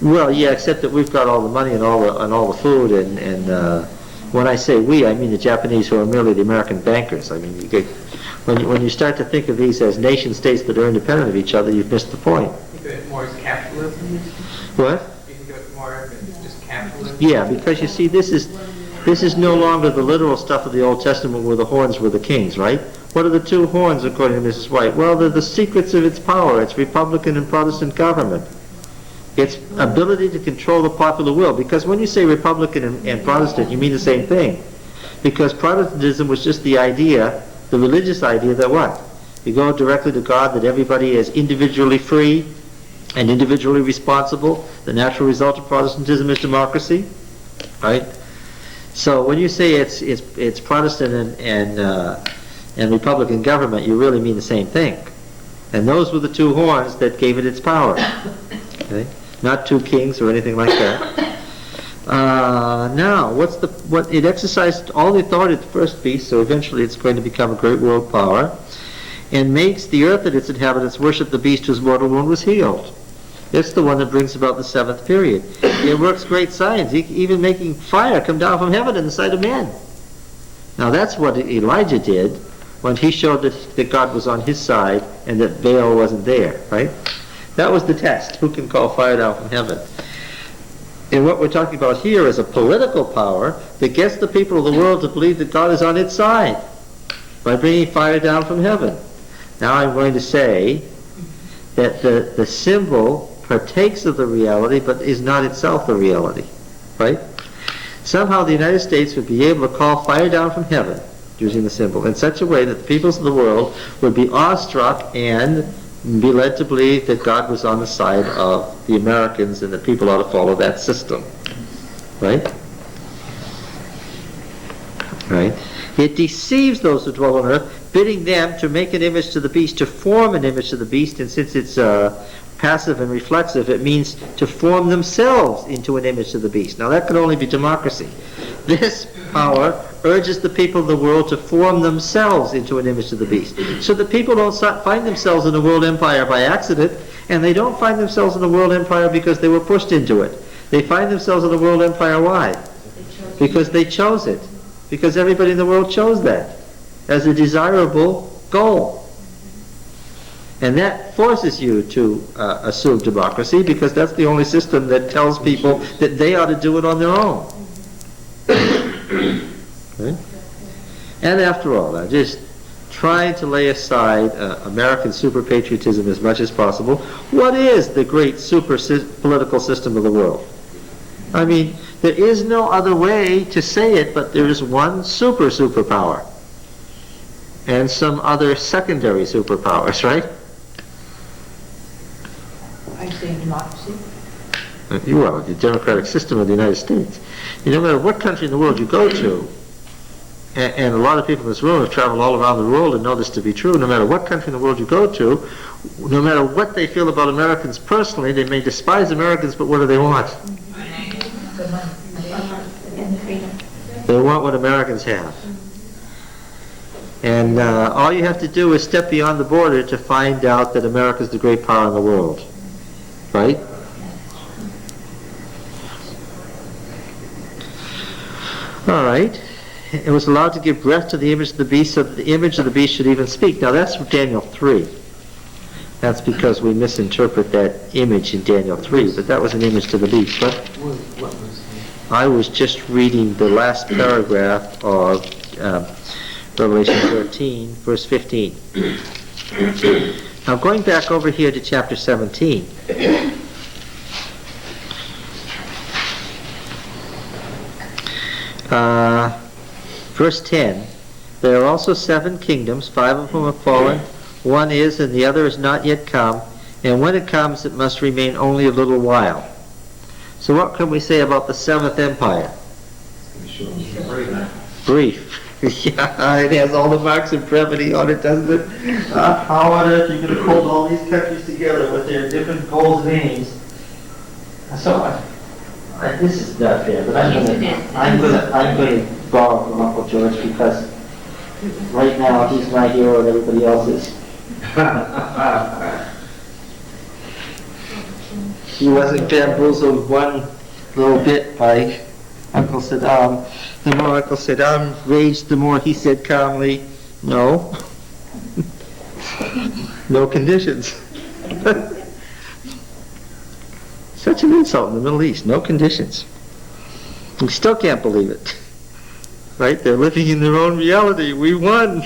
too? Well, yeah, except that we've got all the money and all the food, and When I say we, I mean the Japanese who are merely the American bankers. I mean, when you start to think of these as nation states that are independent of each other, you've missed the point. You think of it more as capitalism? What? You think of it more as just capitalism? Yeah, because you see, this is no longer the literal stuff of the Old Testament where the horns were the kings, right? What are the two horns, according to Mrs. White? Well, they're the secrets of its power. It's Republican and Protestant government. Its ability to control the popular will. Because when you say Republican and Protestant, you mean the same thing. Because Protestantism was just the idea, the religious idea that what? You go directly to God, that everybody is individually free and individually responsible. The natural result of Protestantism is democracy, right? So when you say it's Protestant and Republican government, you really mean the same thing. And those were the two horns that gave it its power. Okay? Not two kings or anything like that. Now, what it exercised all the authority of the first beast, so eventually it's going to become a great world power, and makes the earth and its inhabitants worship the beast whose mortal wound was healed. It's the one that brings about the seventh period. It works great science, even making fire come down from heaven in the sight of men. Now that's what Elijah did when he showed that God was on his side and that Baal wasn't there, right? That was the test. Who can call fire down from heaven? And what we're talking about here is a political power that gets the people of the world to believe that God is on its side by bringing fire down from heaven. Now I'm going to say that the symbol partakes of the reality but is not itself the reality, right? Somehow the United States would be able to call fire down from heaven using the symbol in such a way that the peoples of the world would be awestruck and be led to believe that God was on the side of the Americans and that people ought to follow that system, right? Right? It deceives those who dwell on earth, bidding them to make an image to the beast, to form an image to the beast, and since it's passive and reflexive, it means to form themselves into an image to the beast. Now that could only be democracy. This power urges the people of the world to form themselves into an image to the beast. So the people don't find themselves in a world empire by accident, and they don't find themselves in a world empire because they were pushed into it. They find themselves in a world empire, why? Because they chose it. Because everybody in the world chose that as a desirable goal. And that forces you to assume democracy, because that's the only system that tells people that they ought to do it on their own. Okay? And after all, I'm just trying to lay aside American super patriotism as much as possible. What is the great super political system of the world? I mean, there is no other way to say it, but there is one superpower and some other secondary superpowers, right? Are you saying democracy? Well, the democratic system of the United States. No matter what country in the world you go to, and a lot of people in this room have traveled all around the world and know this to be true, no matter what country in the world you go to, no matter what they feel about Americans personally, they may despise Americans, but what do they want? The money. And the freedom. They want what Americans have. And all you have to do is step beyond the border to find out that America is the great power in the world. Right? All right. It was allowed to give breath to the image of the beast so that the image of the beast should even speak. Now that's from Daniel 3. That's because we misinterpret that image in Daniel 3, but that was an image to the beast. But I was just reading the last paragraph of Revelation 13, verse 15. Now going back over here to chapter 17. Verse 10, there are also 7 kingdoms, 5 of whom have fallen. One is, and the other is not yet come. And when it comes, it must remain only a little while. So what can we say about the 7th empire? Brief. Yeah, it has all the marks of brevity on it, doesn't it? How on earth are you going to hold all these countries together with their different goals and aims? So this is not fair, but I'm going to borrow from Uncle George, because right now he's my hero and everybody else is. He wasn't bamboozled one little bit by Uncle Saddam. The more Uncle Saddam raged, the more he said calmly, no. No conditions. Such an insult in the Middle East, no conditions. We still can't believe it. Right? They're living in their own reality. We won.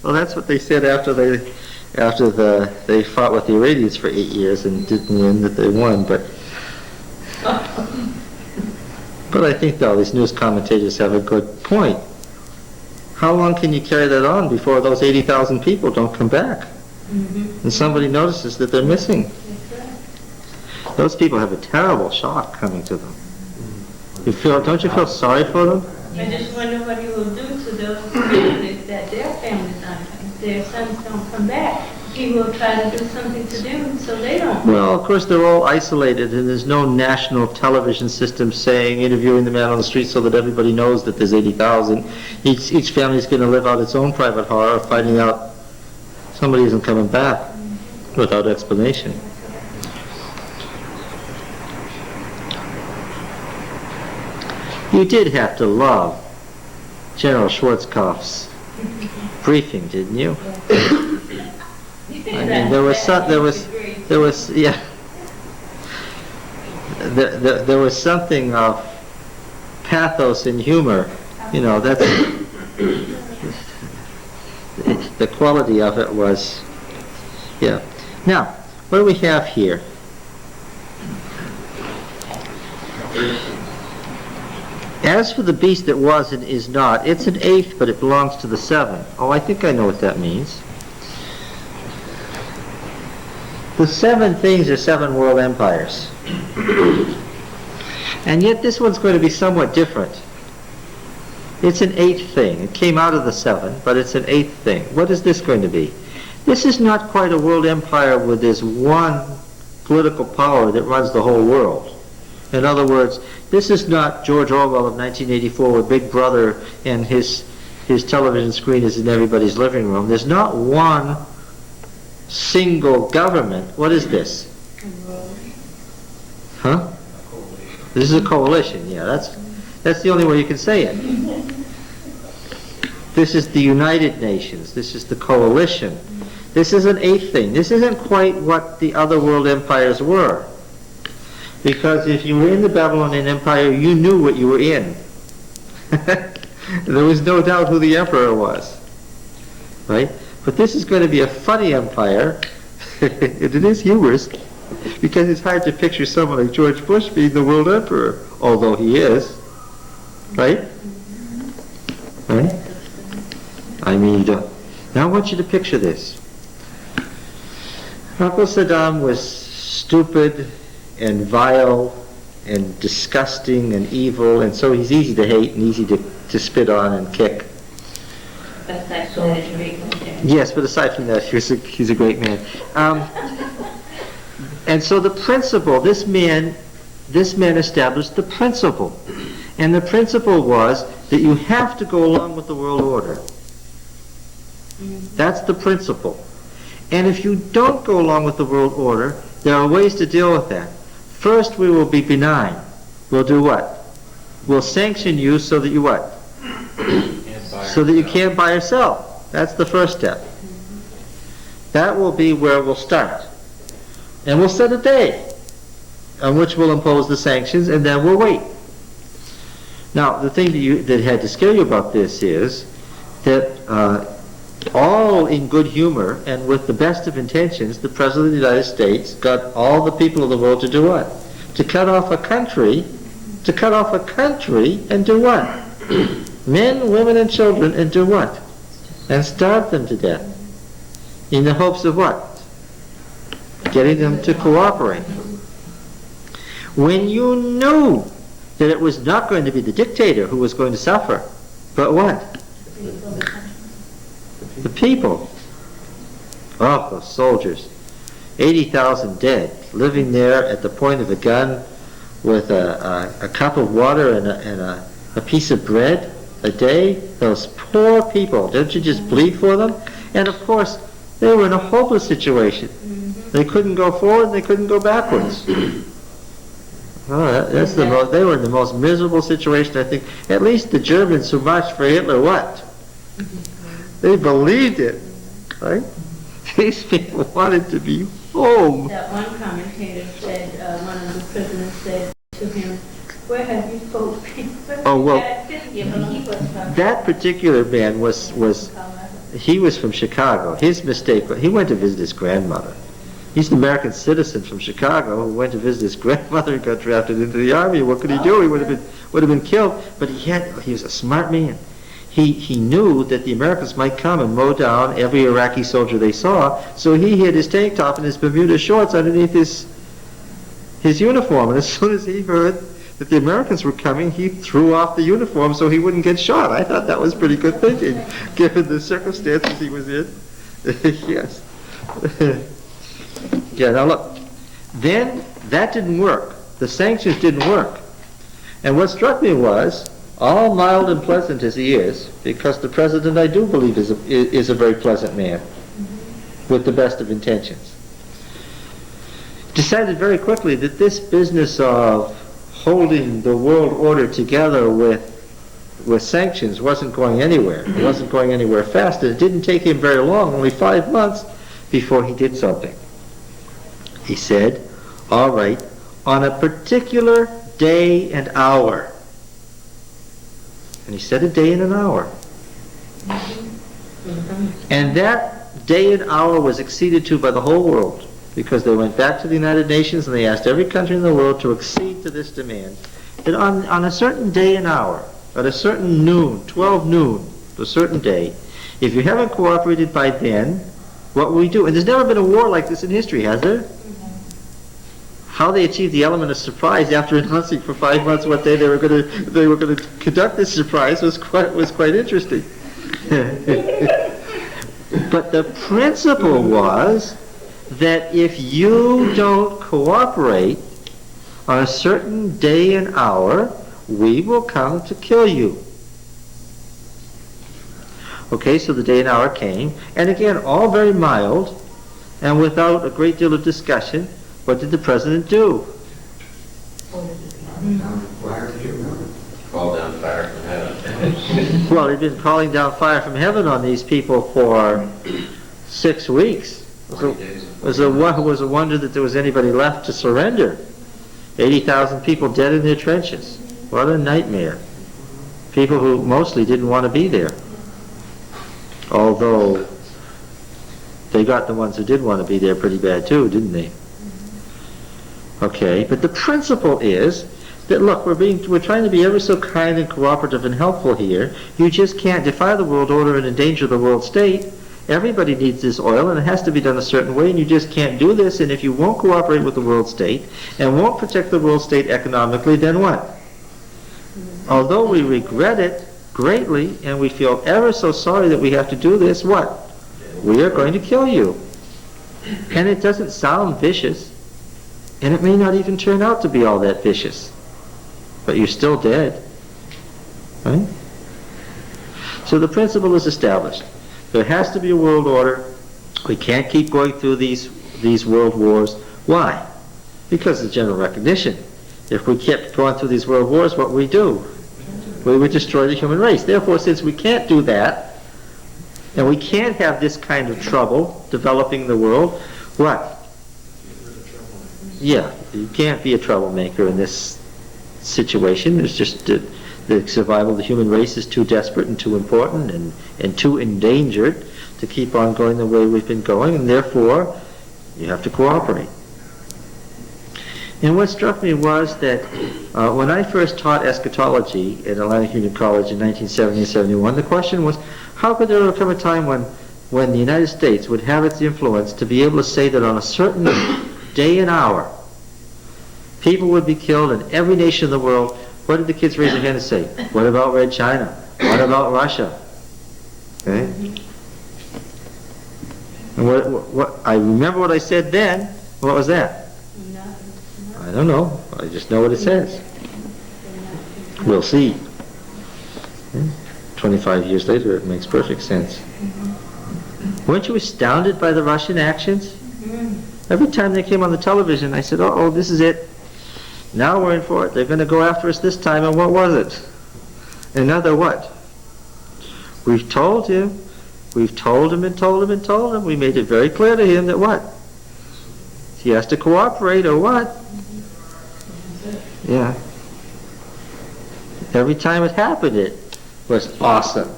Well, that's what they said after they fought with the Iranians for 8 years and didn't win, that they won. But I think, though, these news commentators have a good point. How long can you carry that on before those 80,000 people don't come back? And somebody notices that they're missing. Those people have a terrible shock coming to them. Don't you feel sorry for them? I just wonder what he will do to those families that their families aren't, their sons don't come back. He will try to do something to them so they don't. Well, of course, they're all isolated, and there's no national television system interviewing the man on the street so that everybody knows that there's 80,000. Each family's going to live out its own private horror, finding out somebody isn't coming back without explanation. You did have to love General Schwarzkopf's briefing, didn't you? I mean, there was something of pathos and humor. You know, that's the quality of it was, yeah. Now, what do we have here? As for the beast that was and is not, it's an eighth, but it belongs to the seven. Oh, I think I know what that means. The seven things are seven world empires. And yet this one's going to be somewhat different. It's an eighth thing. It came out of the seven, but it's an eighth thing. What is this going to be? This is not quite a world empire where there's one political power that runs the whole world. In other words, this is not George Orwell of 1984 where Big Brother and his television screen is in everybody's living room. There's not one single government. What is this? Huh? This is a coalition. Yeah, that's the only way you can say it. This is the United Nations. This is the coalition. This is an eighth thing. This isn't quite what the other world empires were. Because if you were in the Babylonian Empire, you knew what you were in. There was no doubt who the emperor was. Right? But this is going to be a funny empire. It is humorous. Because it's hard to picture someone like George Bush being the world emperor. Although he is. Right? Right? I mean, now I want you to picture this. Uncle Saddam was stupid and vile and disgusting and evil, and so he's easy to hate and easy to spit on and kick. Yes, but aside from that, he's a great man. And so the principle, this man established the principle. And the principle was that you have to go along with the world order. That's the principle. And if you don't go along with the world order, there are ways to deal with that. First, we will be benign. We'll do what? We'll sanction you so that you what? So that you can't buy or sell. That's the first step. That will be where we'll start. And we'll set a day on which we'll impose the sanctions, and then we'll wait. Now, the thing that had to scare you about this is that all in good humor and with the best of intentions, the President of the United States got all the people of the world to do what? To cut off a country and do what? Men, women, and children, and do what? And starve them to death. In the hopes of what? Getting them to cooperate. When you knew that it was not going to be the dictator who was going to suffer, but what? The people. Oh, those soldiers. 80,000 dead, living there at the point of a gun with a cup of water and a piece of bread a day. Those poor people. Don't you just bleed for them? And of course, they were in a hopeless situation. They couldn't go forward, they couldn't go backwards. Oh, that's the most, they were in the most miserable situation, I think. At least the Germans who marched for Hitler, what? They believed it, right? These people wanted to be home. That one commentator said, one of the prisoners said to him, where have you folks been? Oh, well, He was from that particular man he was from Chicago. His mistake, he went to visit his grandmother. He's an American citizen from Chicago who went to visit his grandmother and got drafted into the army. What could he do? He would have been killed. But he was a smart man. He knew that the Americans might come and mow down every Iraqi soldier they saw, so he hid his tank top and his Bermuda shorts underneath his uniform. And as soon as he heard that the Americans were coming, he threw off the uniform so he wouldn't get shot. I thought that was pretty good thinking, given the circumstances he was in. Yes. Yeah, now look, then that didn't work. The sanctions didn't work. And what struck me was, all mild and pleasant as he is, because the president, I do believe, is a very pleasant man, with the best of intentions, decided very quickly that this business of holding the world order together with sanctions wasn't going anywhere. It wasn't going anywhere fast. It didn't take him very long, only 5 months, before he did something. He said, all right, on a particular day and hour. And he said a day and an hour. And that day and hour was acceded to by the whole world, because they went back to the United Nations and they asked every country in the world to accede to this demand, that on a certain day and hour, at a certain noon, 12 noon, a certain day, if you haven't cooperated by then, what will we do? And there's never been a war like this in history, has there? How they achieved the element of surprise after announcing for 5 months what day they were going to conduct this surprise was quite interesting. But the principle was that if you don't cooperate on a certain day and hour, we will come to kill you. Okay, so the day and hour came, and again, all very mild, and without a great deal of discussion. What did the president do? Call down fire from heaven. Well, he'd been calling down fire from heaven on these people for 6 weeks. It was a wonder that there was anybody left to surrender. 80,000 people dead in their trenches. What a nightmare. People who mostly didn't want to be there. Although they got the ones who did want to be there pretty bad too, didn't they? Okay, but the principle is that, look, we're trying to be ever so kind and cooperative and helpful here. You just can't defy the world order and endanger the world state. Everybody needs this oil, and it has to be done a certain way, and you just can't do this. And if you won't cooperate with the world state and won't protect the world state economically, then what? Although we regret it greatly and we feel ever so sorry that we have to do this, what? We are going to kill you. And it doesn't sound vicious. And it may not even turn out to be all that vicious. But you're still dead. Right? So the principle is established. There has to be a world order. We can't keep going through these world wars. Why? Because of general recognition. If we kept going through these world wars, what would we do? We would destroy the human race. Therefore, since we can't do that, and we can't have this kind of trouble developing the world, what? Yeah, you can't be a troublemaker in this situation. There's just the survival of the human race is too desperate and too important and too endangered to keep on going the way we've been going, and therefore you have to cooperate. And what struck me was that when I first taught eschatology at Atlantic Union College in 1970 and 71, the question was, how could there come a time when the United States would have its influence to be able to say that on a certain day and hour, people would be killed in every nation in the world? What did the kids raise their hand and say? What about Red China? What about Russia? Okay? And what I remember what I said then. What was that? I don't know. I just know what it says. We'll see. 25 years later, it makes perfect sense. Weren't you astounded by the Russian actions? Every time they came on the television, I said, oh, this is it. Now we're in for it. They're going to go after us this time, and what was it? Another what? We've told him. We've told him and told him and told him. We made it very clear to him that what? He has to cooperate or what? Yeah. Every time it happened, it was awesome.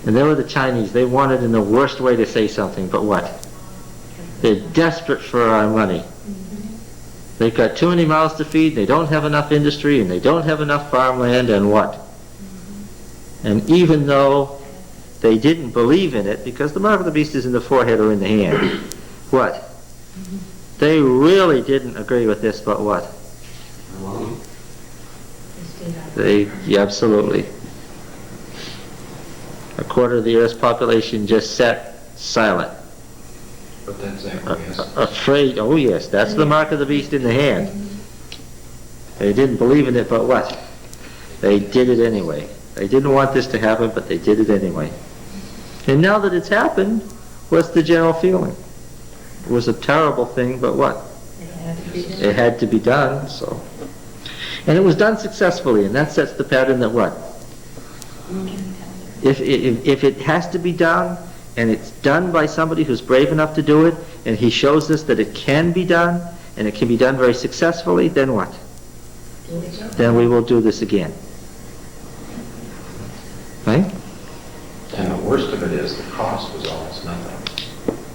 And there were the Chinese. They wanted in the worst way to say something, but what? They're desperate for our money. They've got too many mouths to feed, they don't have enough industry, and they don't have enough farmland, and what? And even though they didn't believe in it, because the mark of the beast is in the forehead or in the hand, what? They really didn't agree with this, but what? Yeah, absolutely. A quarter of the Earth's population just sat silent. But that's acquiescence. Afraid, oh yes, that's the mark of the beast in the hand. They didn't believe in it, but what? They did it anyway. They didn't want this to happen, but they did it anyway. And now that it's happened, what's the general feeling? It was a terrible thing, but what? It had to be done, so. And it was done successfully, and that sets the pattern that what? If it has to be done, and it's done by somebody who's brave enough to do it, and he shows us that it can be done, and it can be done very successfully, then what? Then we will do this again. Right? And the worst of it is the cost was almost nothing.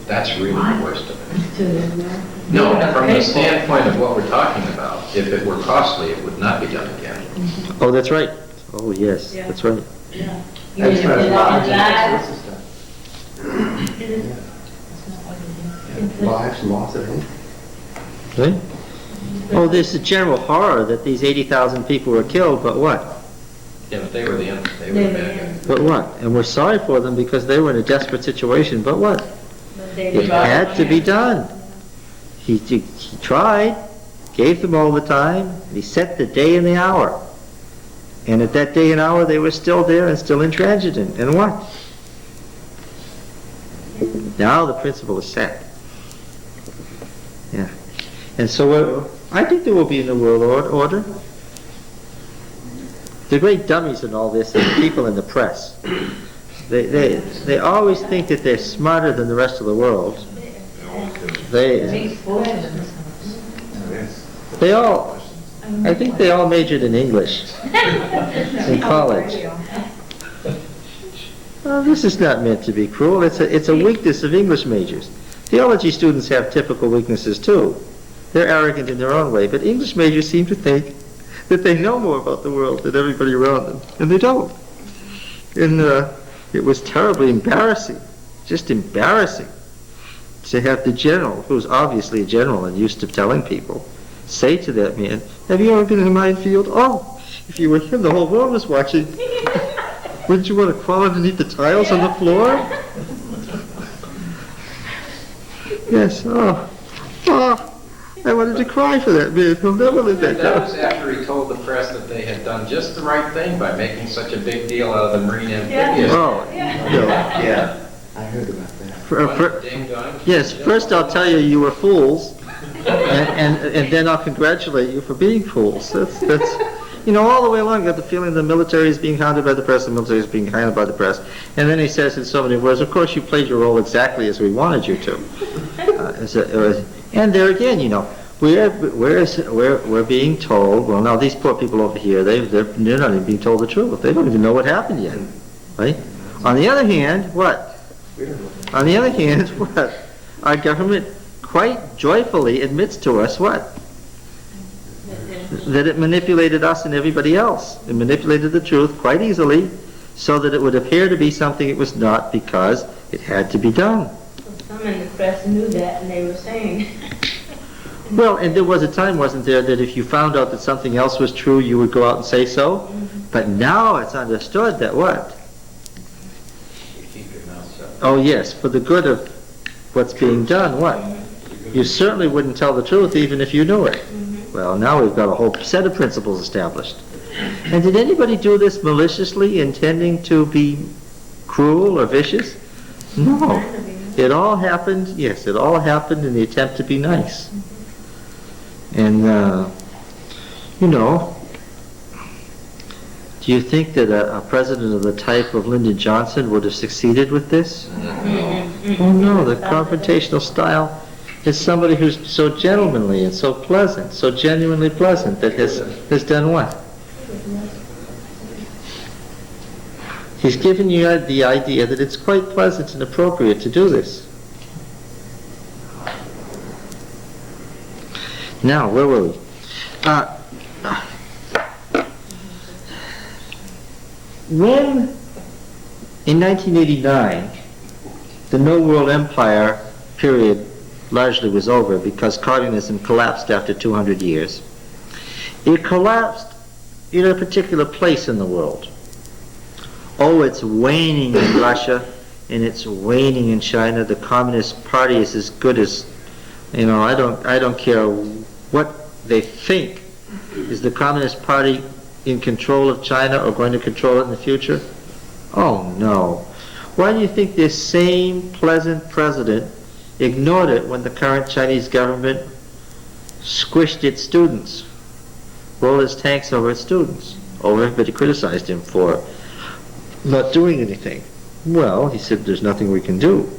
That's really the worst of it. No, from the standpoint of what we're talking about, if it were costly, it would not be done again. Oh, that's right. Oh, yes, Yeah. that's right. Yeah. That's not as large as this stuff. Lives lost at home. Right? Oh, there's a general horror that these 80,000 people were killed, but what? Yeah, but they were the end. They were the bad guys. But what? And we're sorry for them because they were in a desperate situation, but what? It had to be done. He tried, gave them all the time, he set the day and the hour. And at that day and hour they were still there and still intransigent. And what? Now the principle is set. Yeah. And so I think there will be a new world order. The great dummies in all this are the people in the press. They always think that they're smarter than the rest of the world. They all, I think they all majored in English in college. Well, this is not meant to be cruel. It's a weakness of English majors. Theology students have typical weaknesses too. They're arrogant in their own way, but English majors seem to think that they know more about the world than everybody around them, and they don't. And it was terribly embarrassing, just embarrassing, to have the general, who's obviously a general and used to telling people, say to that man, "Have you ever been in a minefield? Oh, if you were him, the whole world was watching. Wouldn't you want to crawl underneath the tiles on the floor?" Yes, I wanted to cry for that man. He'll never live that And that down. was after he told the press that they had done just the right thing by making such a big deal out of the marine amphibious. Oh, no. Yeah, I heard about that. Ding dong. Yes, first I'll tell you you were fools, and then I'll congratulate you for being fools. That's all the way along, you got the feeling the military is being hounded by the press, the military is being hounded by the press. And then he says in so many words, of course you played your role exactly as we wanted you to. And there again, we're being told, well, now these poor people over here, they're not even being told the truth. They don't even know what happened yet, right? On the other hand, what? On the other hand, what? Our government quite joyfully admits to us what? That it manipulated us and everybody else. It manipulated the truth quite easily so that it would appear to be something it was not because it had to be done. Some in the press knew that and they were saying. Well, and there was a time, wasn't there, that if you found out that something else was true, you would go out and say so? But now it's understood that what? You keep your mouth shut. Oh yes, for the good of what's being done, what? You certainly wouldn't tell the truth even if you knew it. Well, now we've got a whole set of principles established. And did anybody do this maliciously, intending to be cruel or vicious? No. It all happened, yes, it all happened in the attempt to be nice. And, you know, do you think that a president of the type of Lyndon Johnson would have succeeded with this? Oh no, the confrontational style is somebody who's so gentlemanly and so pleasant, so genuinely pleasant, that has done what? He's given you the idea that it's quite pleasant and appropriate to do this. Now, where were we? When, in 1989, the New World Empire period largely was over because communism collapsed after 200 years, it collapsed in a particular place in the world. Oh, it's waning in Russia, and it's waning in China. The Communist Party is as good as, you know, I don't care what they think. Is the Communist Party in control of China or going to control it in the future? Oh no. Why do you think this same pleasant president ignored it when the current Chinese government squished its students, rolled its tanks over its students? Oh, everybody criticized him for not doing anything. Well, he said there's nothing we can do.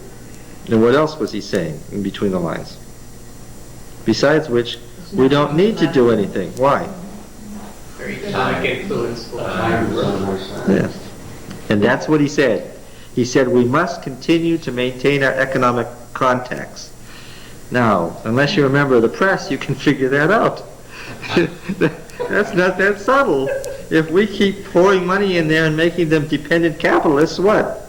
And what else was he saying in between the lines? Besides which, we don't need to do anything. Why? Very economic influence. Yeah. And that's what he said. He said we must continue to maintain our economic contacts. Now, unless you remember the press, you can figure that out. That's not that subtle. If we keep pouring money in there and making them dependent capitalists, what?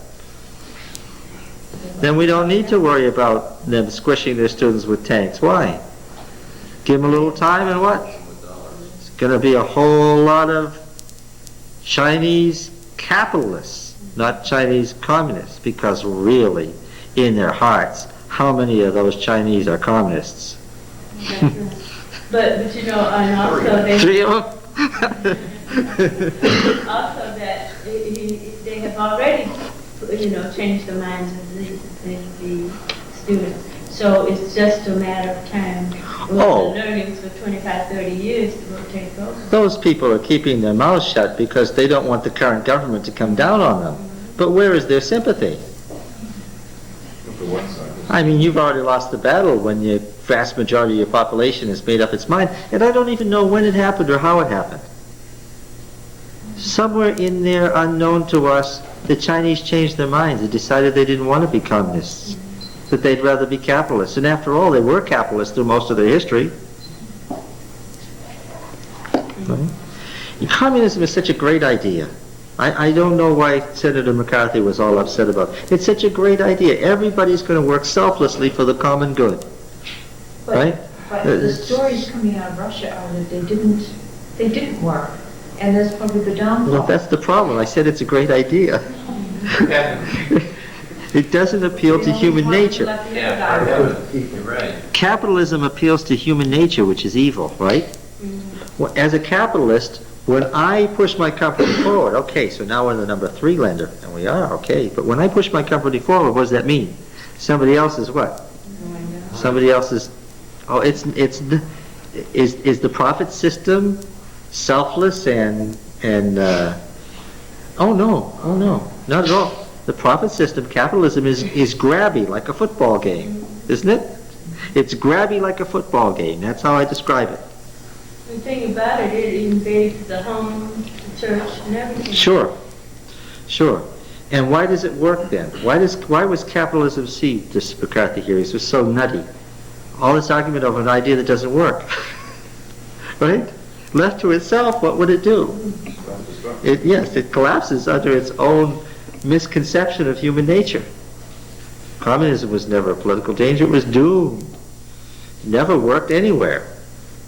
Then we don't need to worry about them squishing their students with tanks. Why? Give them a little time and what? It's going to be a whole lot of Chinese capitalists, not Chinese communists, because really, in their hearts, how many of those Chinese are communists? But you know, and also they... 3 of them? Also that they have already, you know, changed the minds of the students. So it's just a matter of time. Oh. The learnings for 25, 30 years will take over. Those people are keeping their mouths shut because they don't want the current government to come down on them. But where is their sympathy? I mean, you've already lost the battle when the vast majority of your population has made up its mind, and I don't even know when it happened or how it happened. Somewhere in there, unknown to us, the Chinese changed their minds and decided they didn't want to be communists, that they'd rather be capitalists. And after all, they were capitalists through most of their history. Right? Communism is such a great idea. I don't know why Senator McCarthy was all upset about it. It's such a great idea. Everybody's going to work selflessly for the common good. But, right? But the stories coming out of Russia are that they didn't work. And that's probably the downfall. Well, that's the problem. I said it's a great idea. It doesn't appeal to human nature. You're right. Capitalism appeals to human nature, which is evil, right? Well, as a capitalist, when I push my company forward, okay, so now we're the number 3 lender, and we are, okay, but when I push my company forward, what does that mean? Somebody else is what? Somebody else is, oh, is the profit system selfless and oh no, not at all. The profit system, capitalism, is grabby like a football game, isn't it? It's grabby like a football game. That's how I describe it. The thing about it, it invades the home, the church, and everything. Sure. And why does it work then? Why was capitalism received, this McCarthy here? It was so nutty. All this argument over an idea that doesn't work. Right? Left to itself, what would it do? It collapses under its own misconception of human nature. Communism was never a political danger. It was doomed. Never worked anywhere.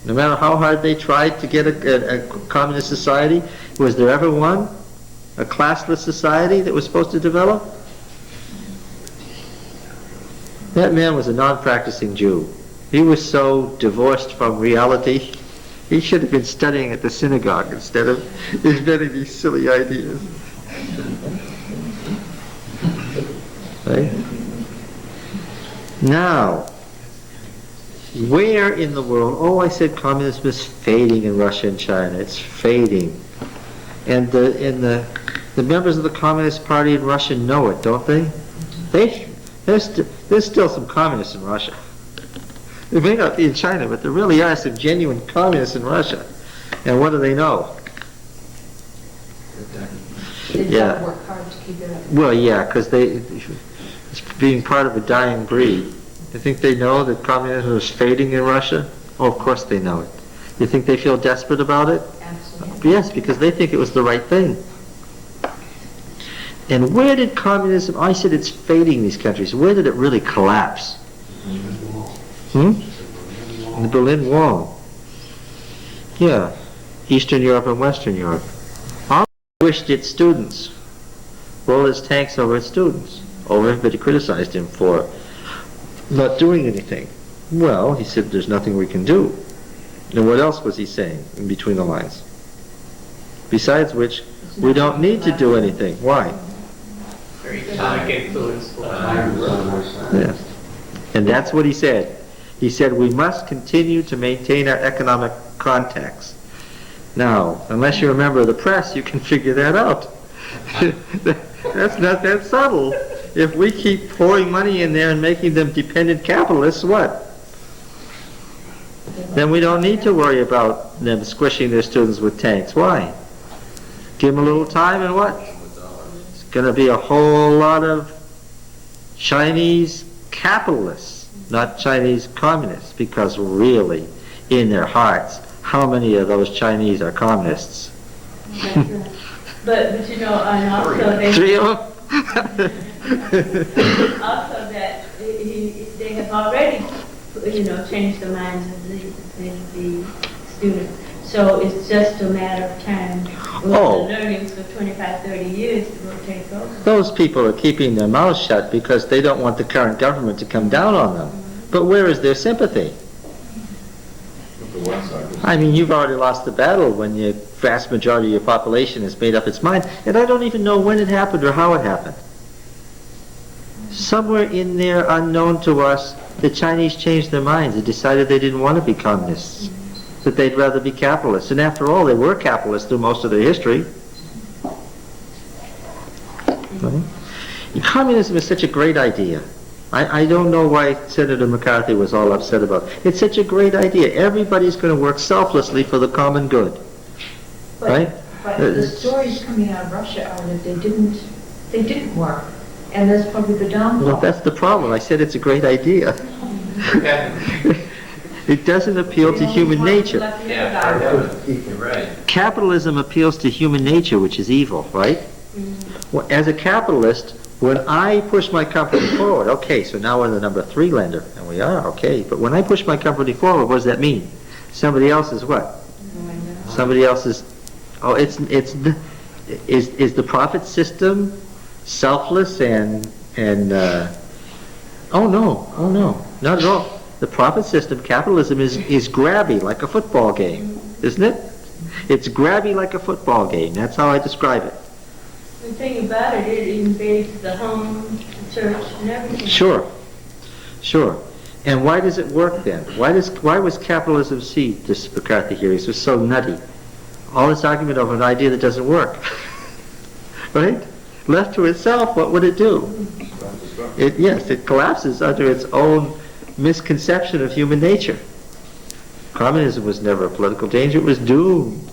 No matter how hard they tried to get a communist society, was there ever one? A classless society that was supposed to develop? That man was a non-practicing Jew. He was so divorced from reality. He should have been studying at the synagogue instead of inventing these silly ideas. Right? Now, Where in the world? Oh, I said communism is fading in Russia and China. It's fading. And the members of the Communist Party in Russia know it, don't they? There's still some communists in Russia. It may not be in China, but there really are some genuine communists in Russia. And what do they know? They've Yeah. got to work hard to keep it up. Well, yeah, because it's being part of a dying breed. You think they know that communism is fading in Russia? Oh, of course they know it. You think they feel desperate about it? Absolutely. Yes, because they think it was the right thing. And where did communism, I said it's fading in these countries, where did it really collapse? In the Berlin Wall. Yeah, Eastern Europe and Western Europe. All wished its students, rolled its tanks over its students. Everybody criticized him for not doing anything. Well, he said there's nothing we can do. And what else was he saying in between the lines? Besides which, we don't need to do anything. Why? Very economic influence. Yes. And that's what he said. He said we must continue to maintain our economic contacts. Now, unless you're a member of the press, you can figure that out. That's not that subtle. If we keep pouring money in there and making them dependent capitalists, what? Then we don't need to worry about them squishing their students with tanks. Why? Give them a little time and what? It's going to be a whole lot of Chinese capitalists, not Chinese communists, because really, in their hearts, how many of those Chinese are communists? That's right. But you know, and also they... 3 of them? Also that they have already, changed the minds of the students. So it's just a matter of time. Oh. The learnings for 25, 30 years will take over. Those people are keeping their mouths shut because they don't want the current government to come down on them. But where is their sympathy? I mean, you've already lost the battle when the vast majority of your population has made up its mind, and I don't even know when it happened or how it happened. Somewhere in there, unknown to us, the Chinese changed their minds and decided they didn't want to be communists, that they'd rather be capitalists. And after all, they were capitalists through most of their history. Right? Communism is such a great idea. I don't know why Senator McCarthy was all upset about it. It's such a great idea. Everybody's going to work selflessly for the common good. Right? But the stories coming out of Russia are that they didn't work. And that's probably the downfall. Well, that's the problem. I said it's a great idea. It doesn't appeal to human nature. You're right. Capitalism appeals to human nature, which is evil, right? Well, as a capitalist, when I push my company forward, okay, so now we're the number 3 lender, and we are, okay, but when I push my company forward, what does that mean? Somebody else is what? Somebody else is, is the profit system selfless and oh no, not at all. The profit system, capitalism, is grabby like a football game, isn't it? It's grabby like a football game. That's how I describe it. The thing about it, it invades the home, the church, and everything. Sure. And why does it work then? Why was capitalism, see, this McCarthy here, is so nutty? All this argument over an idea that doesn't work. Right? Left to itself, what would it do? It collapses under its own misconception of human nature. Communism was never a political danger. It was doomed.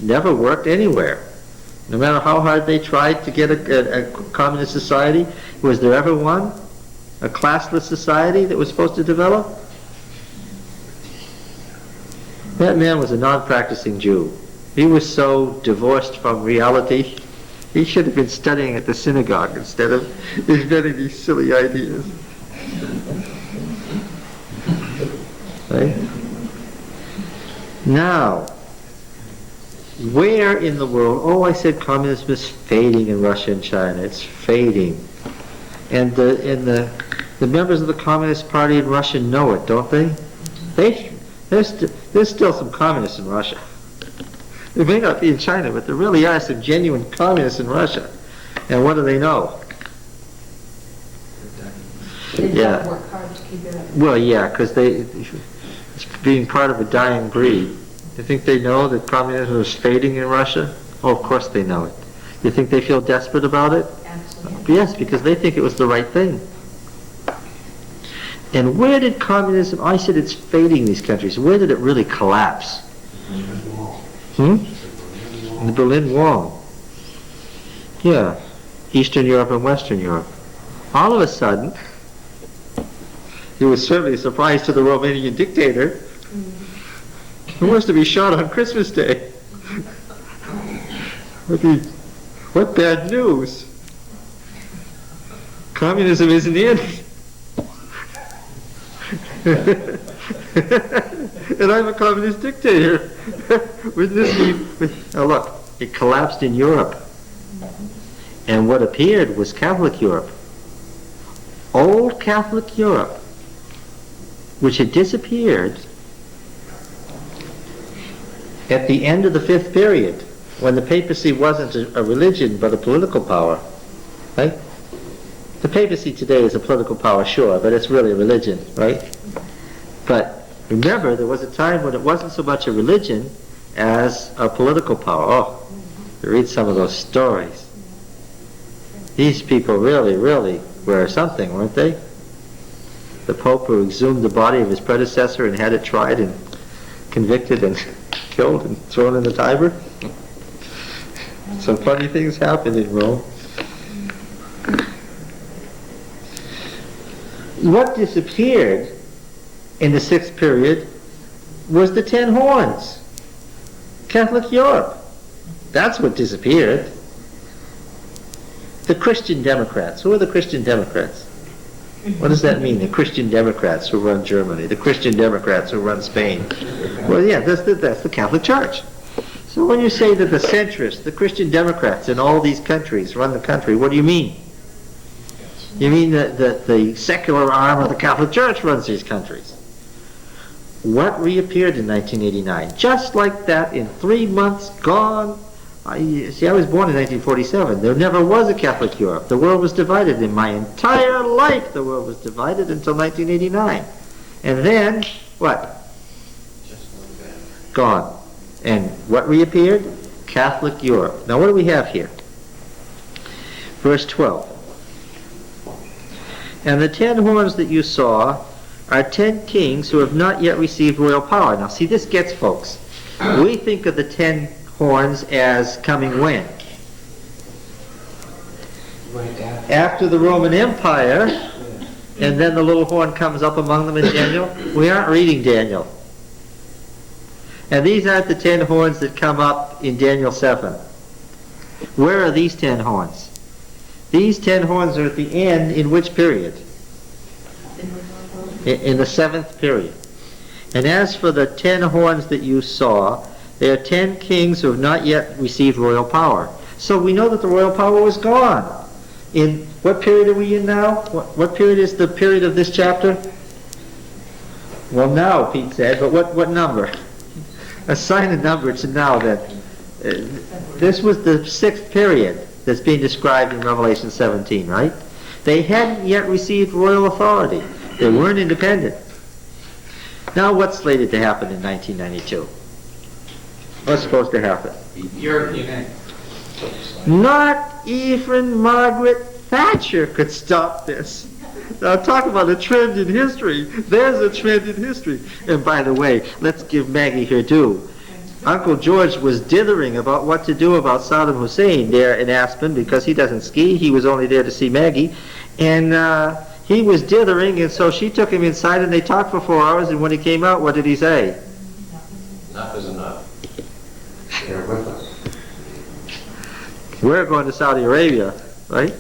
Never worked anywhere. No matter how hard they tried to get a communist society, was there ever one? A classless society that was supposed to develop? That man was a non-practicing Jew. He was so divorced from reality. He should have been studying at the synagogue instead of inventing these silly ideas. Right? Now, where in the world? Oh, I said communism is fading in Russia and China. It's fading. And the members of the Communist Party in Russia know it, don't they? There's still some communists in Russia. It may not be in China, but there really are some genuine communists in Russia. And what do they know? They've got to work hard to keep keep it up. Well, yeah, because it's being part of a dying breed. You think they know that communism is fading in Russia? Oh, of course they know it. You think they feel desperate about it? Absolutely. Yes, because they think it was the right thing. And where did communism, I said it's fading these countries, where did it really collapse? In the Berlin Wall. Yeah, Eastern Europe and Western Europe. All of a sudden, it was certainly a surprise to the Romanian dictator, who was to be shot on Christmas Day. What bad news. Communism isn't in. And I'm a communist dictator. Wouldn't this be... Now look, it collapsed in Europe. And what appeared was Catholic Europe. Old Catholic Europe, which had disappeared at the end of the fifth period, when the papacy wasn't a religion but a political power, right? The papacy today is a political power, sure, but it's really a religion, right? But remember, there was a time when it wasn't so much a religion as a political power. Oh, you read some of those stories. These people really, really were something, weren't they? The Pope who exhumed the body of his predecessor and had it tried and convicted and killed and thrown in the Tiber. Some funny things happened in Rome. What disappeared in the sixth period was the 10 horns. Catholic Europe. That's what disappeared. The Christian Democrats. Who are the Christian Democrats? What does that mean? The Christian Democrats who run Germany, the Christian Democrats who run Spain. Well, yeah, that's the Catholic Church. So when you say that the centrists, the Christian Democrats in all these countries run the country, what do you mean? You mean that the secular arm of the Catholic Church runs these countries. What reappeared in 1989? Just like that, in 3 months, gone. I was born in 1947. There never was a Catholic Europe. The world was divided. In my entire life, the world was divided until 1989. And then, what? Gone. And what reappeared? Catholic Europe. Now what do we have here? Verse 12. And the 10 horns that you saw are 10 kings who have not yet received royal power. Now see, this gets folks. We think of the 10 horns as coming when? After the Roman Empire, and then the little horn comes up among them in Daniel. We aren't reading Daniel. And these aren't the 10 horns that come up in Daniel 7. Where are these 10 horns? These 10 horns are at the end in which period? In the 7th period. And as for the 10 horns that you saw, they are 10 kings who have not yet received royal power. So we know that the royal power was gone. In what period are we in now? What period is the period of this chapter? Well, now, Pete said, but what number? Assign a number to now then. This was the 6th period that's being described in Revelation 17, right? They hadn't yet received royal authority. They weren't independent. Now what's slated to happen in 1992? What's supposed to happen? Europe unite. Not even Margaret Thatcher could stop this. Now talk about a trend in history. There's a trend in history. And by the way, let's give Maggie her due. Uncle George was dithering about what to do about Saddam Hussein there in Aspen because he doesn't ski. He was only there to see Maggie. And he was dithering, and so she took him inside and they talked for 4 hours, and when he came out, what did he say? Enough is enough. They're with us. We're going to Saudi Arabia, right?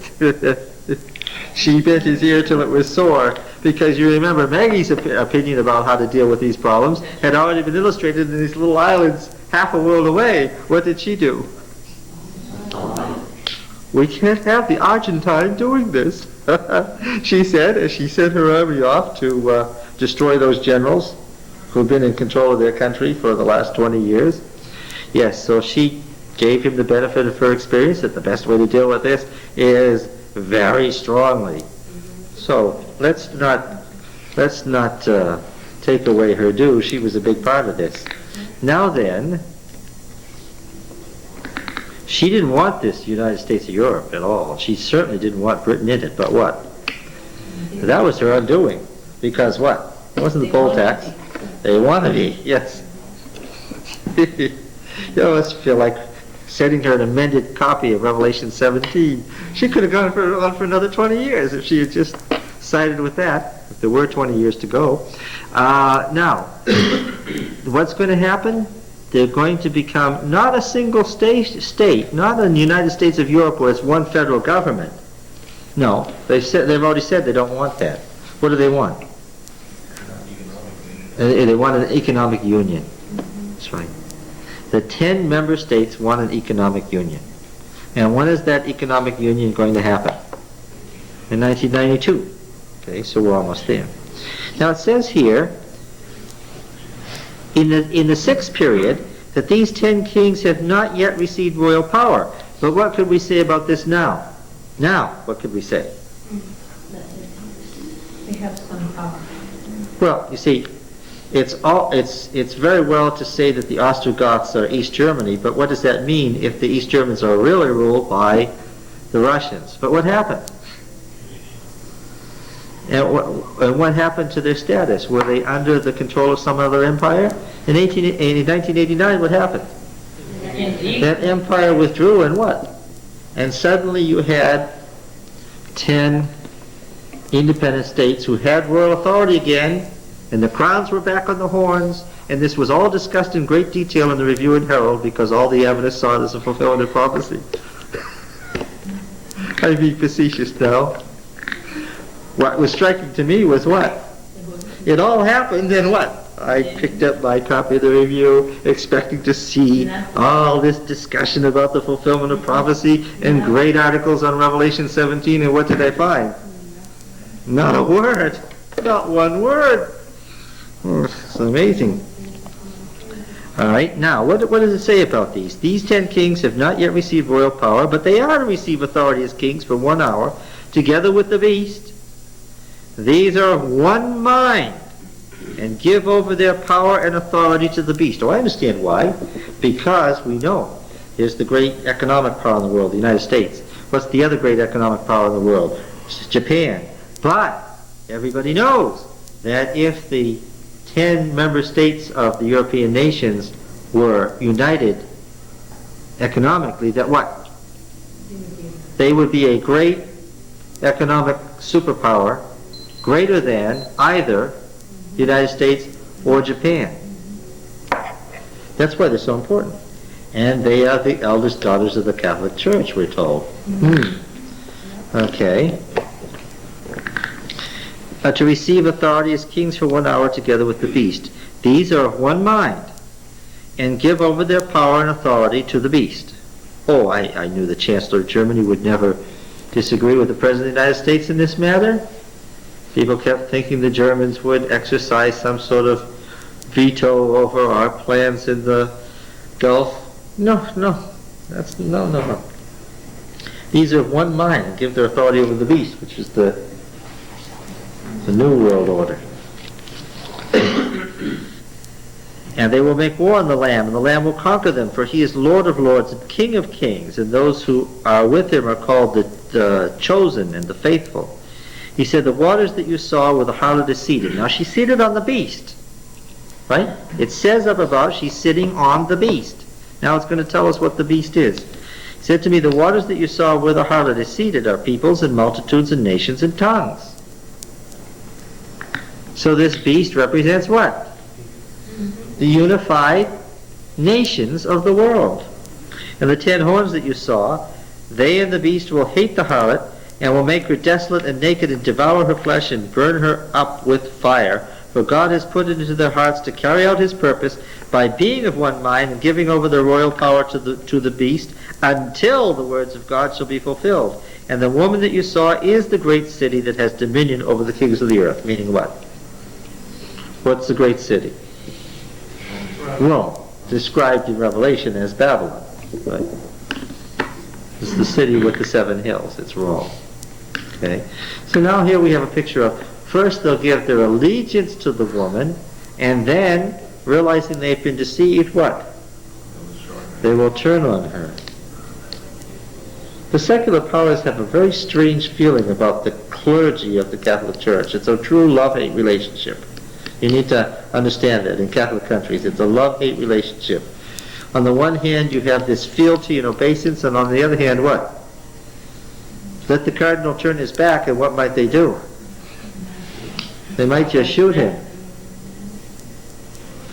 She bent his ear till it was sore, because you remember Maggie's opinion about how to deal with these problems had already been illustrated in these little islands half a world away. What did she do? We can't have the Argentine doing this, she said, as she sent her army off to destroy those generals who've been in control of their country for the last 20 years. Yes, so she gave him the benefit of her experience that the best way to deal with this is very strongly. So let's not let's not take away her due. She was a big part of this. Now then, she didn't want this United States of Europe at all. She certainly didn't want Britain in it, but what? That was her undoing. Because what? It wasn't the poll tax. They wanted it, yes. You almost feel like sending her an amended copy of Revelation 17. She could have gone for another 20 years if she had just sided with that, if there were 20 years to go. Now, what's going to happen? They're going to become not a single state, not in the United States of Europe where it's one federal government. No, they've already said they don't want that. What do they want? They want an economic union. That's right. The 10 member states want an economic union. And when is that economic union going to happen? In 1992. Okay, so we're almost there. Now it says here, in the 6th period, that these 10 kings have not yet received royal power. But what could we say about this now? Now, what could we say? They have some power. Well, you see, it's very well to say that the Ostrogoths are East Germany, but what does that mean if the East Germans are really ruled by the Russians? But what happened? And what happened to their status? Were they under the control of some other empire? In 1989, what happened? That empire withdrew, and what? And suddenly you had 10 independent states who had royal authority again, and the crowns were back on the horns, and this was all discussed in great detail in the Review and Herald because all the evidence saw it as a fulfillment of prophecy. I'm being facetious now. What was striking to me was what? It all happened, and what? I picked up my copy of the Review expecting to see all this discussion about the fulfillment of prophecy and great articles on Revelation 17, and what did I find? Not a word. Not one word. Oh, it's amazing. All right, now, what does it say about these? These 10 kings have not yet received royal power, but they are to receive authority as kings for 1 hour, together with the beast. These are of one mind, and give over their power and authority to the beast. Oh, I understand why. Because we know there's the great economic power in the world, the United States. What's the other great economic power in the world? It's Japan. But everybody knows that if the 10 member states of the European nations were united economically, that what? They would be a great economic superpower, greater than either the United States or Japan. That's why they're so important. And they are the eldest daughters of the Catholic Church, we're told. Okay. To receive authority as kings for 1 hour together with the beast. These are of one mind, and give over their power and authority to the beast. Oh, I knew the Chancellor of Germany would never disagree with the President of the United States in this matter. People kept thinking the Germans would exercise some sort of veto over our plans in the Gulf. No. These are of one mind, and give their authority over the beast, which is the New World Order. And they will make war on the Lamb, and the Lamb will conquer them, for he is Lord of lords and King of kings, and those who are with him are called the chosen and the faithful. He said, the waters that you saw where the harlot is seated. Now she's seated on the beast, right? It says up above she's sitting on the beast. Now it's going to tell us what the beast is. He said to me, the waters that you saw where the harlot is seated are peoples and multitudes and nations and tongues. So this beast represents what? The unified nations of the world. And the 10 horns that you saw, they and the beast will hate the harlot, and will make her desolate and naked, and devour her flesh, and burn her up with fire. For God has put it into their hearts to carry out his purpose by being of one mind and giving over their royal power to the beast, until the words of God shall be fulfilled. And the woman that you saw is the great city that has dominion over the kings of the earth. Meaning what? What's the great city? Rome, described in Revelation as Babylon. Right? It's the city with the 7 hills. It's Rome. Okay. So now here we have a picture of First they'll give their allegiance to the woman, and then, realizing they've been deceived, what? They will turn on her. The secular powers have a very strange feeling about the clergy of the Catholic Church. It's a true love-hate relationship. You need to understand that in Catholic countries. It's a love-hate relationship. On the one hand, you have this fealty and obeisance, and on the other hand, what? Let the cardinal turn his back, and what might they do? They might just shoot him.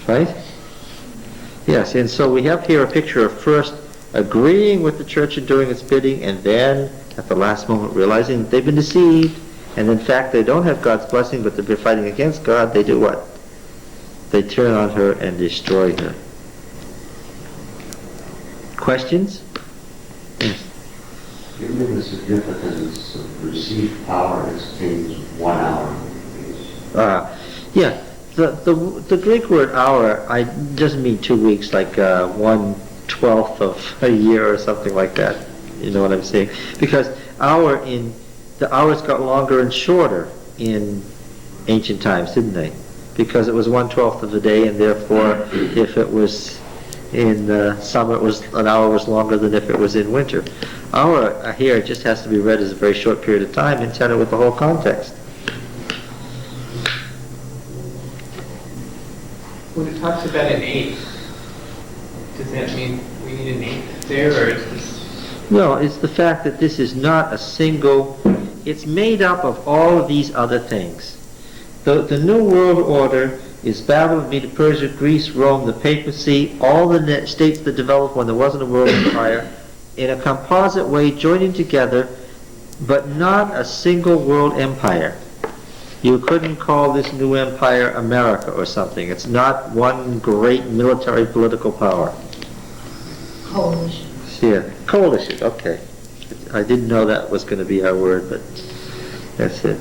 Right? Yes, and so we have here a picture of first agreeing with the church and doing its bidding, and then at the last moment realizing that they've been deceived, and in fact they don't have God's blessing, but they've been fighting against God. They do what? They turn on her and destroy her. Questions? Yes. Given the significance of received power as takes 1 hour. Yeah. The Greek word hour doesn't mean 2 weeks, like 1/12 of a year or something like that. You know what I'm saying? Because the hours got longer and shorter in ancient times, didn't they? Because it was 1/12 of the day, and therefore, if it was in summer, an hour was longer than if it was in winter. Hour here just has to be read as a very short period of time, intended with the whole context. When it talks about an eighth, does that mean we need an eighth there, or is this? No, it's the fact that this is not a single, it's made up of all of these other things. The New World Order is Babylon, Medo Persia, Greece, Rome, the papacy, all the states that developed when there wasn't a world empire, in a composite way joining together, but not a single world empire. You couldn't call this new empire America or something. It's not one great military political power. Coalition. Yeah, coalition, okay. I didn't know that was going to be our word, but that's it.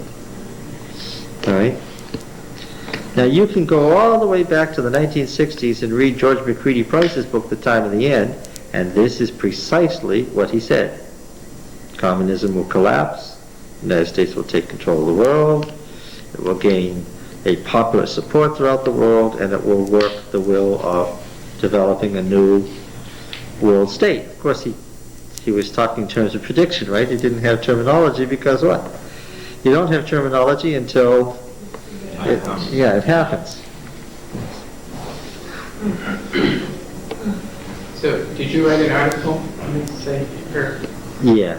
All right. Now you can go all the way back to the 1960s and read George McCready Price's book, The Time of the End, and this is precisely what he said. Communism will collapse, the United States will take control of the world, it will gain a popular support throughout the world, and it will work the will of developing a new world state. Of course, he was talking in terms of prediction, right? He didn't have terminology because what? You don't have terminology until it happens. So, did you write an article on this site? Or? Yeah.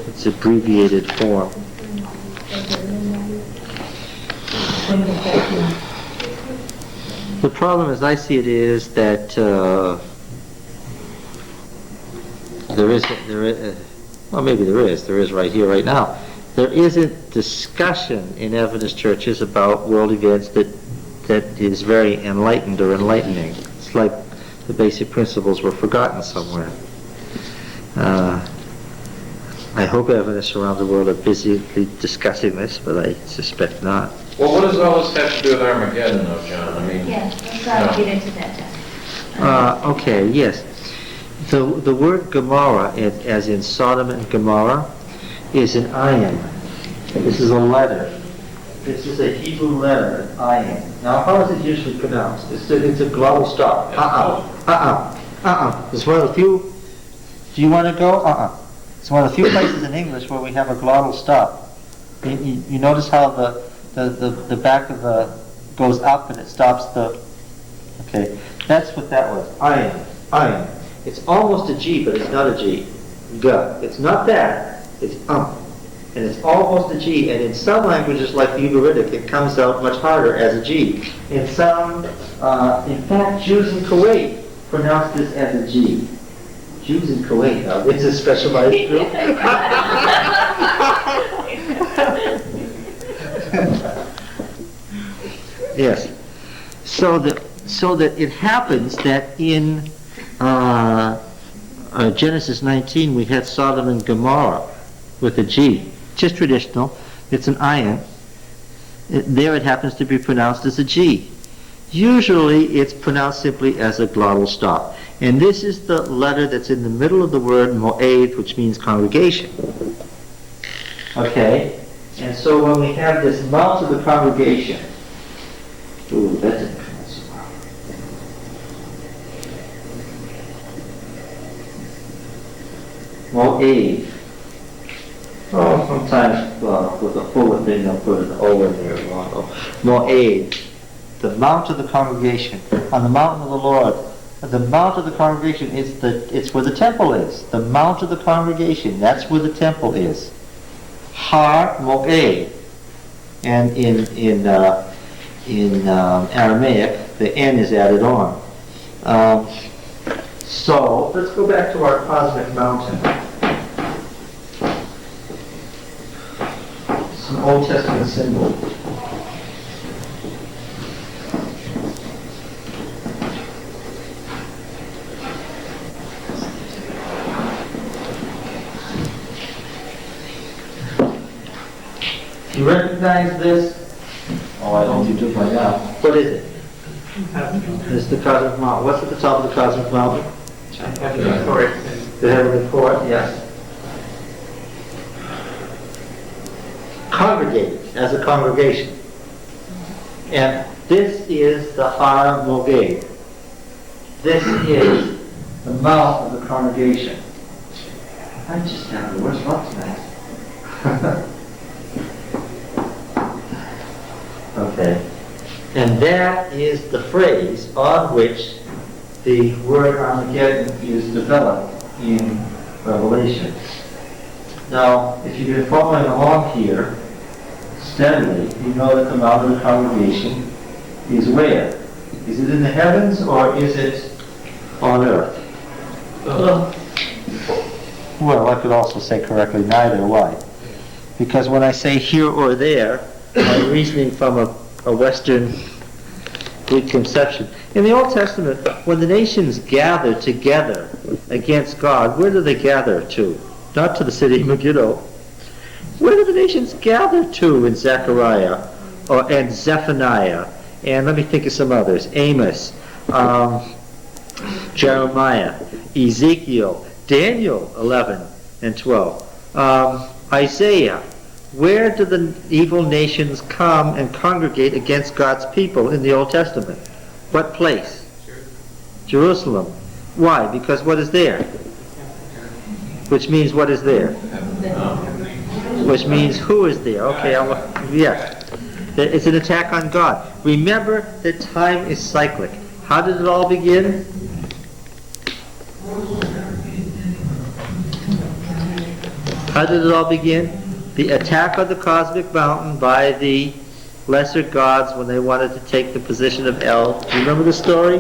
It's abbreviated form. The problem as I see it is that there is right here, right now. There isn't discussion in Adventist churches about world events that is very enlightened or enlightening. It's like the basic principles were forgotten somewhere. I hope Adventists around the world are busily discussing this, but I suspect not. Well, what does all this have to do with Armageddon, though, John? I mean, Yes, let's get into that, John. Okay, yes. The word Gomorrah, as in Sodom and Gomorrah, is an ayin. This is a letter. This is a Hebrew letter, an ayin. Now, how is it usually pronounced? It's a glottal stop. It's one of the few. Do you want to go? It's one of the few places in English where we have a glottal stop. You notice how the back of the goes up and it stops the. Okay, that's what that was. Ayin. It's almost a G, but it's not a G. G. It's not that. It's and it's almost a G. And in some languages, like the Ugaritic, it comes out much harder as a G. In some, in fact, Jews in Kuwait pronounce this as a G. Jews in Kuwait. Now, it's a specialized group. Yes. So that it happens that in Genesis 19 we had Sodom and Gomorrah with a G. Just traditional. It's an ayin. There it happens to be pronounced as a G. Usually it's pronounced simply as a glottal stop. And this is the letter that's in the middle of the word moed, which means congregation. Okay? And so when we have this mount of the congregation, ooh, that didn't come out so well. Mo'ed. Oh, sometimes with a fuller thing they'll put an O in there. Mo'ed. The mount of the congregation. On the mountain of the Lord. The mount of the congregation is it's where the temple is. The mount of the congregation, that's where the temple is. Har Mo'ed. And in Aramaic, the N is added on. So let's go back to our cosmic mountain. Some Old Testament symbol. You recognize this? Oh, I don't think you do by now. What is it? It's the cosmic mountain. What's at the top of the cosmic mountain? Heavenly court. The heavenly court, yes. Congregate as a congregation. And this is the Har Mo'ed. This is the mouth of the congregation. I just have the worst luck tonight. Okay. And that is the phrase on which the word Armageddon is developed in Revelation. Now, if you've been following along here steadily, you know that the mount of the congregation is where? Is it in the heavens or is it on earth? Well, I could also say correctly neither. Why? Because when I say here or there, I'm reasoning from a Western Greek conception. In the Old Testament, when the nations gather together against God, where do they gather to? Not to the city of Megiddo. Where do the nations gather to in Zechariah and Zephaniah? And let me think of some others. Amos, Jeremiah, Ezekiel, Daniel 11 and 12, Isaiah. Where do the evil nations come and congregate against God's people in the Old Testament? What place? Jerusalem. Why? Because what is there? Which means what is there? Which means who is there? Okay, yes. It's an attack on God. Remember that time is cyclic. How did it all begin? How did it all begin? The attack on the cosmic mountain by the lesser gods when they wanted to take the position of El. Do you remember the story?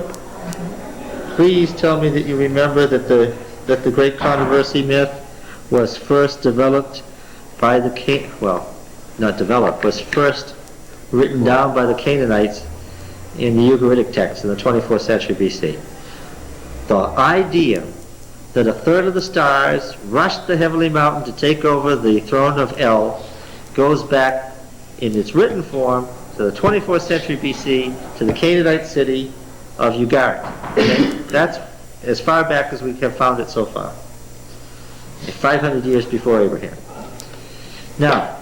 Please tell me that you remember that the great controversy myth was first developed by the was first written down by the Canaanites in the Ugaritic text in the 24th century BC. The idea that a third of the stars rushed the heavenly mountain to take over the throne of El goes back in its written form to the 24th century BC to the Canaanite city of Ugarit. Okay? That's as far back as we have found it so far. 500 years before Abraham. Now,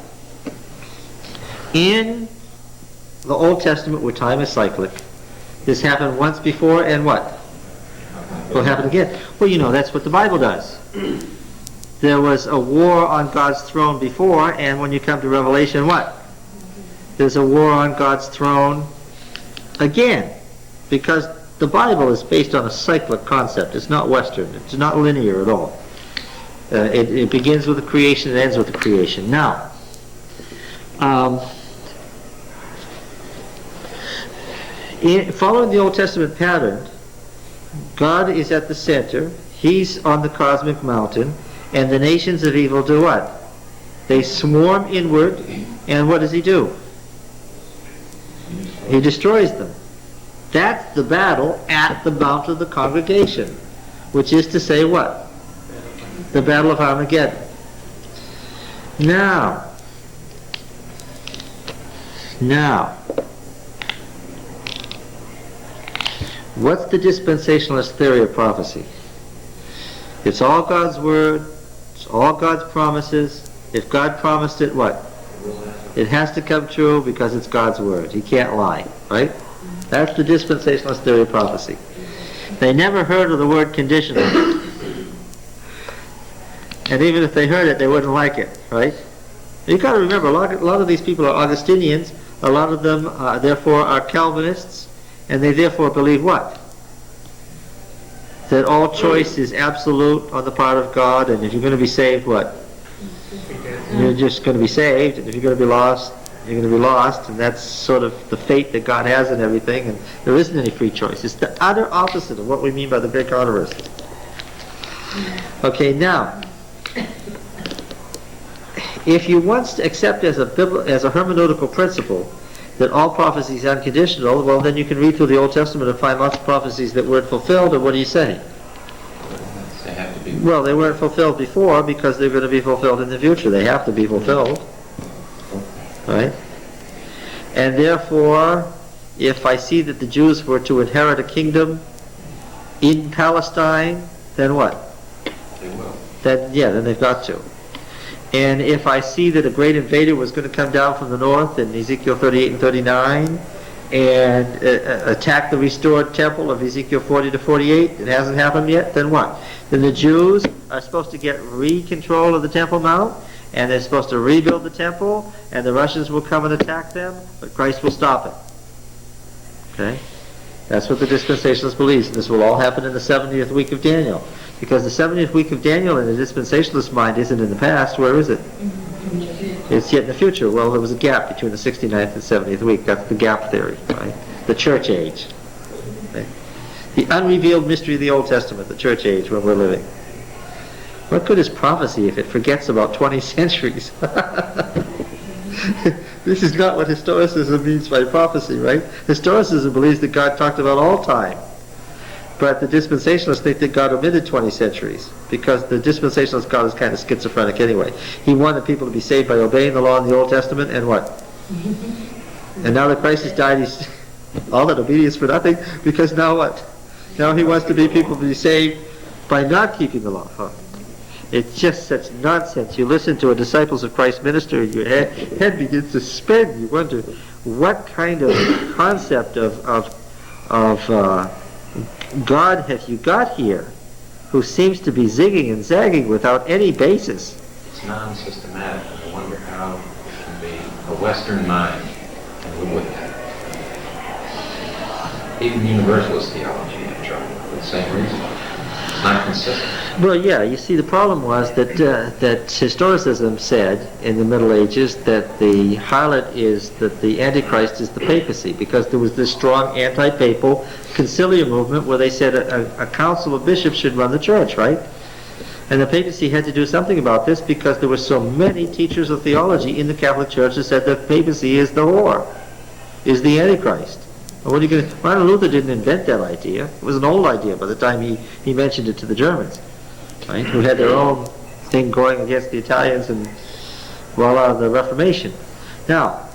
in the Old Testament where time is cyclic, this happened once before and what? Will happen again. Well, you know, that's what the Bible does. There was a war on God's throne before, and when you come to Revelation, what? There's a war on God's throne again. Because the Bible is based on a cyclic concept. It's not Western. It's not linear at all. It begins with the creation and ends with the creation. Now, following the Old Testament pattern, God is at the center, He's on the cosmic mountain, and the nations of evil do what? They swarm inward, and what does He do? He destroys them. That's the battle at the mount of the congregation, which is to say what? The battle of Armageddon. Now, what's the dispensationalist theory of prophecy? It's all God's word, it's all God's promises. If God promised it, what? It has to come true because it's God's word. He can't lie, right? That's the dispensationalist theory of prophecy. They never heard of the word conditional. And even if they heard it, they wouldn't like it, right? You've got to remember, a lot of these people are Augustinians. A lot of them, therefore, are Calvinists. And they therefore believe what? That all choice is absolute on the part of God, and if you're going to be saved, what? You're just going to be saved, and if you're going to be lost, you're going to be lost, and that's sort of the fate that God has and everything, and there isn't any free choice. It's the utter opposite of what we mean by the great controversy. Okay, now, if you want to accept as a hermeneutical principle that all prophecy is unconditional, well, then you can read through the Old Testament and find lots of prophecies that weren't fulfilled, and what do you say? They have to be. Well, they weren't fulfilled before because they're going to be fulfilled in the future. They have to be fulfilled. Right? And therefore, if I see that the Jews were to inherit a kingdom in Palestine, then what? They will. Then they've got to. And if I see that a great invader was going to come down from the north in Ezekiel 38 and 39 and attack the restored temple of Ezekiel 40 to 48, it hasn't happened yet, then what? Then the Jews are supposed to get re-control of the Temple Mount, and they're supposed to rebuild the temple, and the Russians will come and attack them, but Christ will stop it. Okay? That's what the dispensationalist believes, and this will all happen in the 70th week of Daniel. Because the 70th week of Daniel in the dispensationalist mind isn't in the past. Where is it? It's yet in the future. Well, there was a gap between the 69th and 70th week. That's the gap theory, right? The church age. Okay? The unrevealed mystery of the Old Testament, the church age when we're living. What good is prophecy if it forgets about 20 centuries? This is not what historicism means by prophecy, right? Historicism believes that God talked about all time. But the dispensationalists think that God omitted 20 centuries because the dispensationalist God is kind of schizophrenic anyway. He wanted people to be saved by obeying the law in the Old Testament, and what? And now that Christ has died, he's all that obedience for nothing, because now what? Now he wants people to be saved by not keeping the law. Huh? It's just such nonsense. You listen to a Disciples of Christ minister, and your head begins to spin. You wonder, what kind of concept of God have you got here who seems to be zigging and zagging without any basis? It's non-systematic, and I wonder how it can be a Western mind and live with that. Even universalist theology had trouble for the same reason. It's not consistent. Well, yeah, you see, the problem was that historicism said in the Middle Ages that the harlot that the Antichrist is the papacy, because there was this strong anti-papal conciliar movement where they said a council of bishops should run the church, right? And the papacy had to do something about this because there were so many teachers of theology in the Catholic Church that said the papacy is the whore, is the Antichrist. Well, what are you going to? Martin Luther didn't invent that idea. It was an old idea by the time he mentioned it to the Germans, right? Who had their own thing going against the Italians, and voila, the Reformation. Now,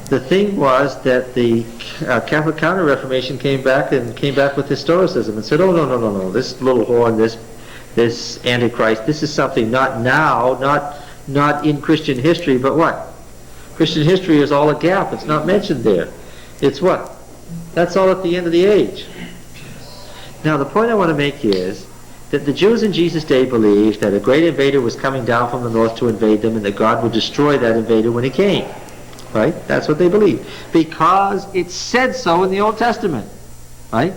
the thing was that the Catholic Counter-Reformation came back with historicism and said, oh, no, this little horn, this Antichrist, this is something not now, not in Christian history, but what? Christian history is all a gap. It's not mentioned there. It's what? That's all at the end of the age. Now, the point I want to make is that the Jews in Jesus' day believed that a great invader was coming down from the north to invade them, and that God would destroy that invader when he came. Right? That's what they believed. Because it said so in the Old Testament. Right?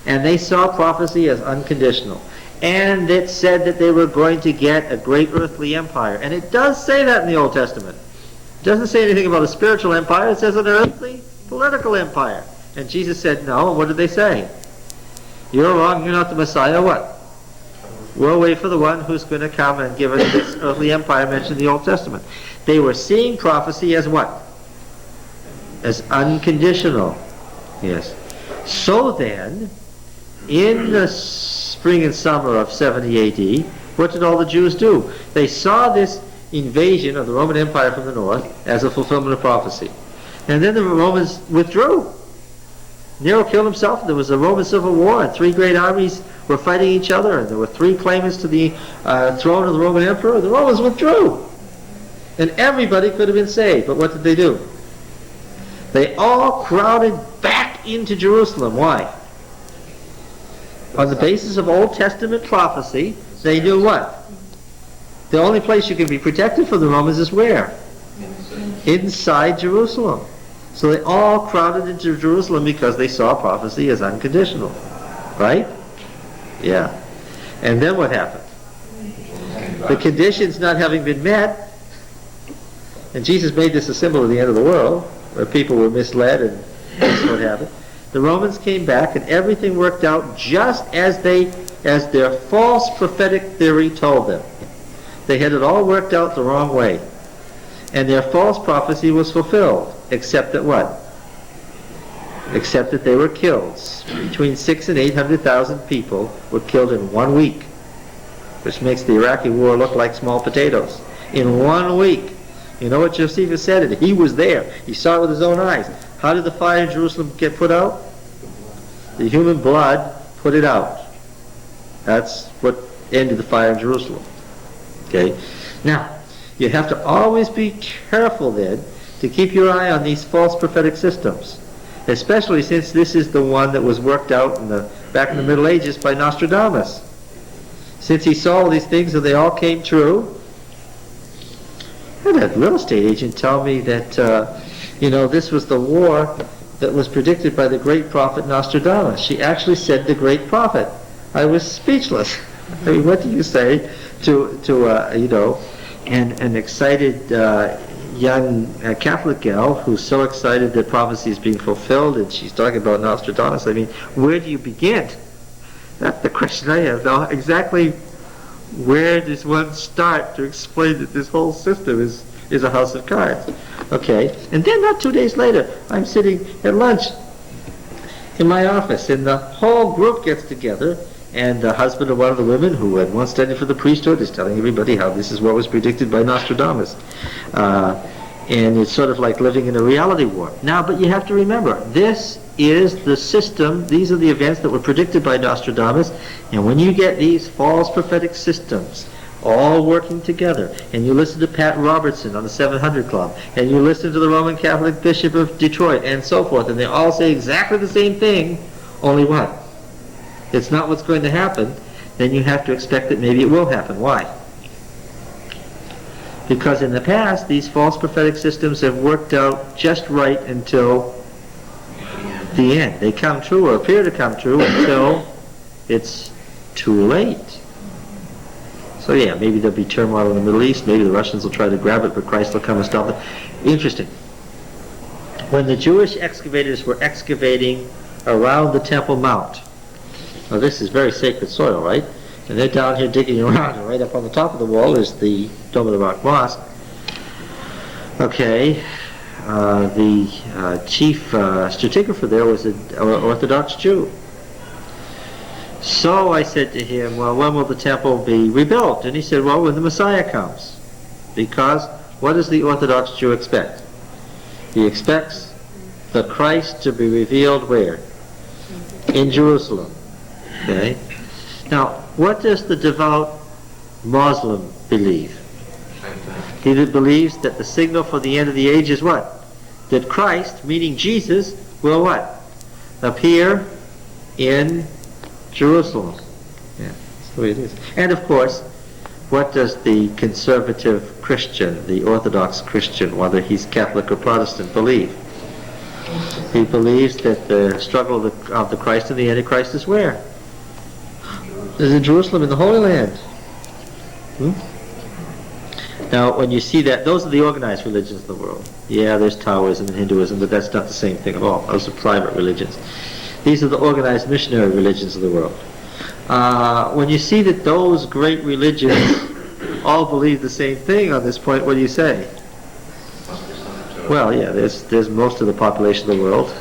And they saw prophecy as unconditional. And it said that they were going to get a great earthly empire. And it does say that in the Old Testament. It doesn't say anything about a spiritual empire. It says an earthly political empire. And Jesus said no. And what did they say? You're wrong. You're not the Messiah. What? We'll wait for the one who's going to come and give us this earthly empire mentioned in the Old Testament. They were seeing prophecy as what? As unconditional. Yes. So then, in the spring and summer of 70 AD, what did all the Jews do? They saw this invasion of the Roman Empire from the north as a fulfillment of prophecy. And then the Romans withdrew. Nero killed himself. There was a Roman civil war, and 3 great armies were fighting each other, and there were 3 claimants to the throne of the Roman emperor. The Romans withdrew. And everybody could have been saved, but what did they do? They all crowded back into Jerusalem. Why? On the basis of Old Testament prophecy, they knew what? The only place you can be protected from the Romans is where? Inside Jerusalem. So they all crowded into Jerusalem because they saw prophecy as unconditional. Right? Yeah. And then what happened? The conditions not having been met, and Jesus made this a symbol of the end of the world, where people were misled and that's what happened. The Romans came back and everything worked out just as their false prophetic theory told them. They had it all worked out the wrong way. And their false prophecy was fulfilled, except that what? Except that they were killed. Between 600,000 and 800,000 people were killed in 1 week, which makes the Iraqi war look like small potatoes. In 1 week. You know what Josephus said? He was there. He saw it with his own eyes. How did the fire in Jerusalem get put out? The human blood put it out. That's what ended the fire in Jerusalem. Okay? Now, you have to always be careful then to keep your eye on these false prophetic systems, especially since this is the one that was worked out back in the Middle Ages by Nostradamus. Since he saw all these things and they all came true, I had a real estate agent tell me that, this was the war that was predicted by the great prophet Nostradamus. She actually said the great prophet. I was speechless. I mean, what do you say to an excited young Catholic gal who's so excited that prophecy is being fulfilled and she's talking about Nostradamus? I mean, where do you begin? That's the question I have now. Exactly where does one start to explain that this whole system is a house of cards? Okay, and then not 2 days later, I'm sitting at lunch in my office, and the whole group gets together, and the husband of one of the women who had once studied for the priesthood is telling everybody how this is what was predicted by Nostradamus. And it's sort of like living in a reality warp. Now, but you have to remember, this is the system, these are the events that were predicted by Nostradamus, and when you get these false prophetic systems all working together, and you listen to Pat Robertson on the 700 Club, and you listen to the Roman Catholic Bishop of Detroit, and so forth, and they all say exactly the same thing, only what? It's not what's going to happen, then you have to expect that maybe it will happen. Why? Because in the past, these false prophetic systems have worked out just right until the end. They come true or appear to come true until it's too late. So yeah, maybe there'll be turmoil in the Middle East, maybe the Russians will try to grab it, but Christ will come and stop it. Interesting. When the Jewish excavators were excavating around the Temple Mount, now this is very sacred soil, right? And they're down here digging around, and right up on the top of the wall is the Dome of the Rock Mosque. Okay, the chief stratigrapher there was an Orthodox Jew. So I said to him, well, when will the temple be rebuilt? And he said, well, when the Messiah comes. Because what does the Orthodox Jew expect? He expects the Christ to be revealed where? In Jerusalem. Okay? Now, what does the devout Muslim believe? He believes that the signal for the end of the age is what? That Christ, meaning Jesus, will what? Appear in Jerusalem. Yeah, that's the way it is. And of course, what does the conservative Christian, the Orthodox Christian, whether he's Catholic or Protestant, believe? He believes that the struggle of the Christ and the Antichrist is where? Is in Jerusalem, in the Holy Land. Now, when you see that, those are the organized religions of the world. Yeah, there's Taoism and Hinduism, but that's not the same thing at all. Those are private religions. These are the organized missionary religions of the world. When you see that those great religions all believe the same thing on this point, what do you say? Well, yeah, there's most of the population of the world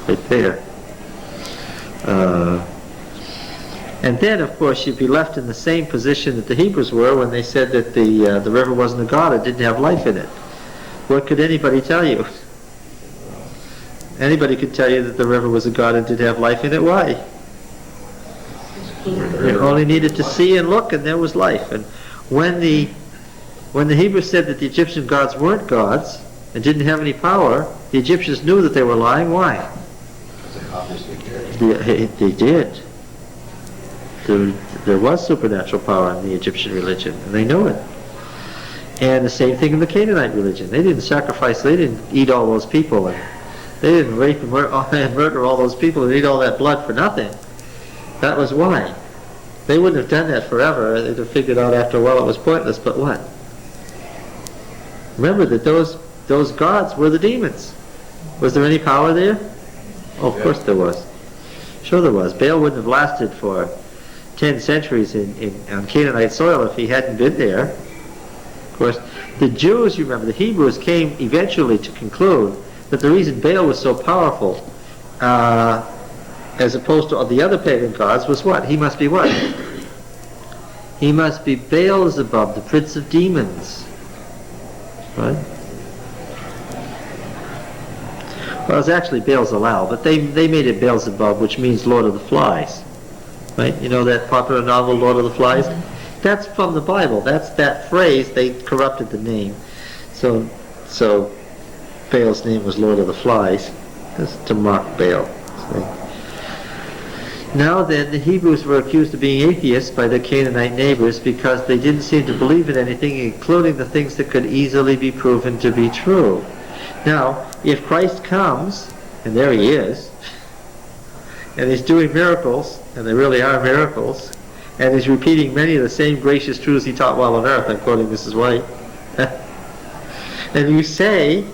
right there. And then, of course, you'd be left in the same position that the Hebrews were when they said that the river wasn't a god, it didn't have life in it. What could anybody tell you? Anybody could tell you that the river was a god and did have life in it. Why? You only needed to see and look, and there was life. And when When the Hebrews said that the Egyptian gods weren't gods and didn't have any power, the Egyptians knew that they were lying. Why? Because they obviously did. They did. There was supernatural power in the Egyptian religion, and they knew it. And the same thing in the Canaanite religion. They didn't sacrifice, they didn't eat all those people, and they didn't rape and murder all those people and eat all that blood for nothing. That was why. They wouldn't have done that forever. They'd have figured out after a while it was pointless, but what? Remember that those gods were the demons. Was there any power there? Oh, of course there was. Sure there was. Baal wouldn't have lasted for 10 centuries on Canaanite soil if he hadn't been there. Of course, the Jews, you remember, the Hebrews came eventually to conclude that the reason Baal was so powerful, as opposed to the other pagan gods, was what? He must be what? He must be Beelzebub, the prince of demons. Right? Well, it's actually Beelzebub, but they made it Beelzebub, which means Lord of the Flies. Right? You know that popular novel, Lord of the Flies? That's from the Bible. That's that phrase. They corrupted the name. So Baal's name was Lord of the Flies. That's to mock Baal. Now then, the Hebrews were accused of being atheists by their Canaanite neighbors because they didn't seem to believe in anything, including the things that could easily be proven to be true. Now, if Christ comes, and there he is, and he's doing miracles, and they really are miracles, and he's repeating many of the same gracious truths he taught while on earth, I'm quoting Mrs. White, and you say,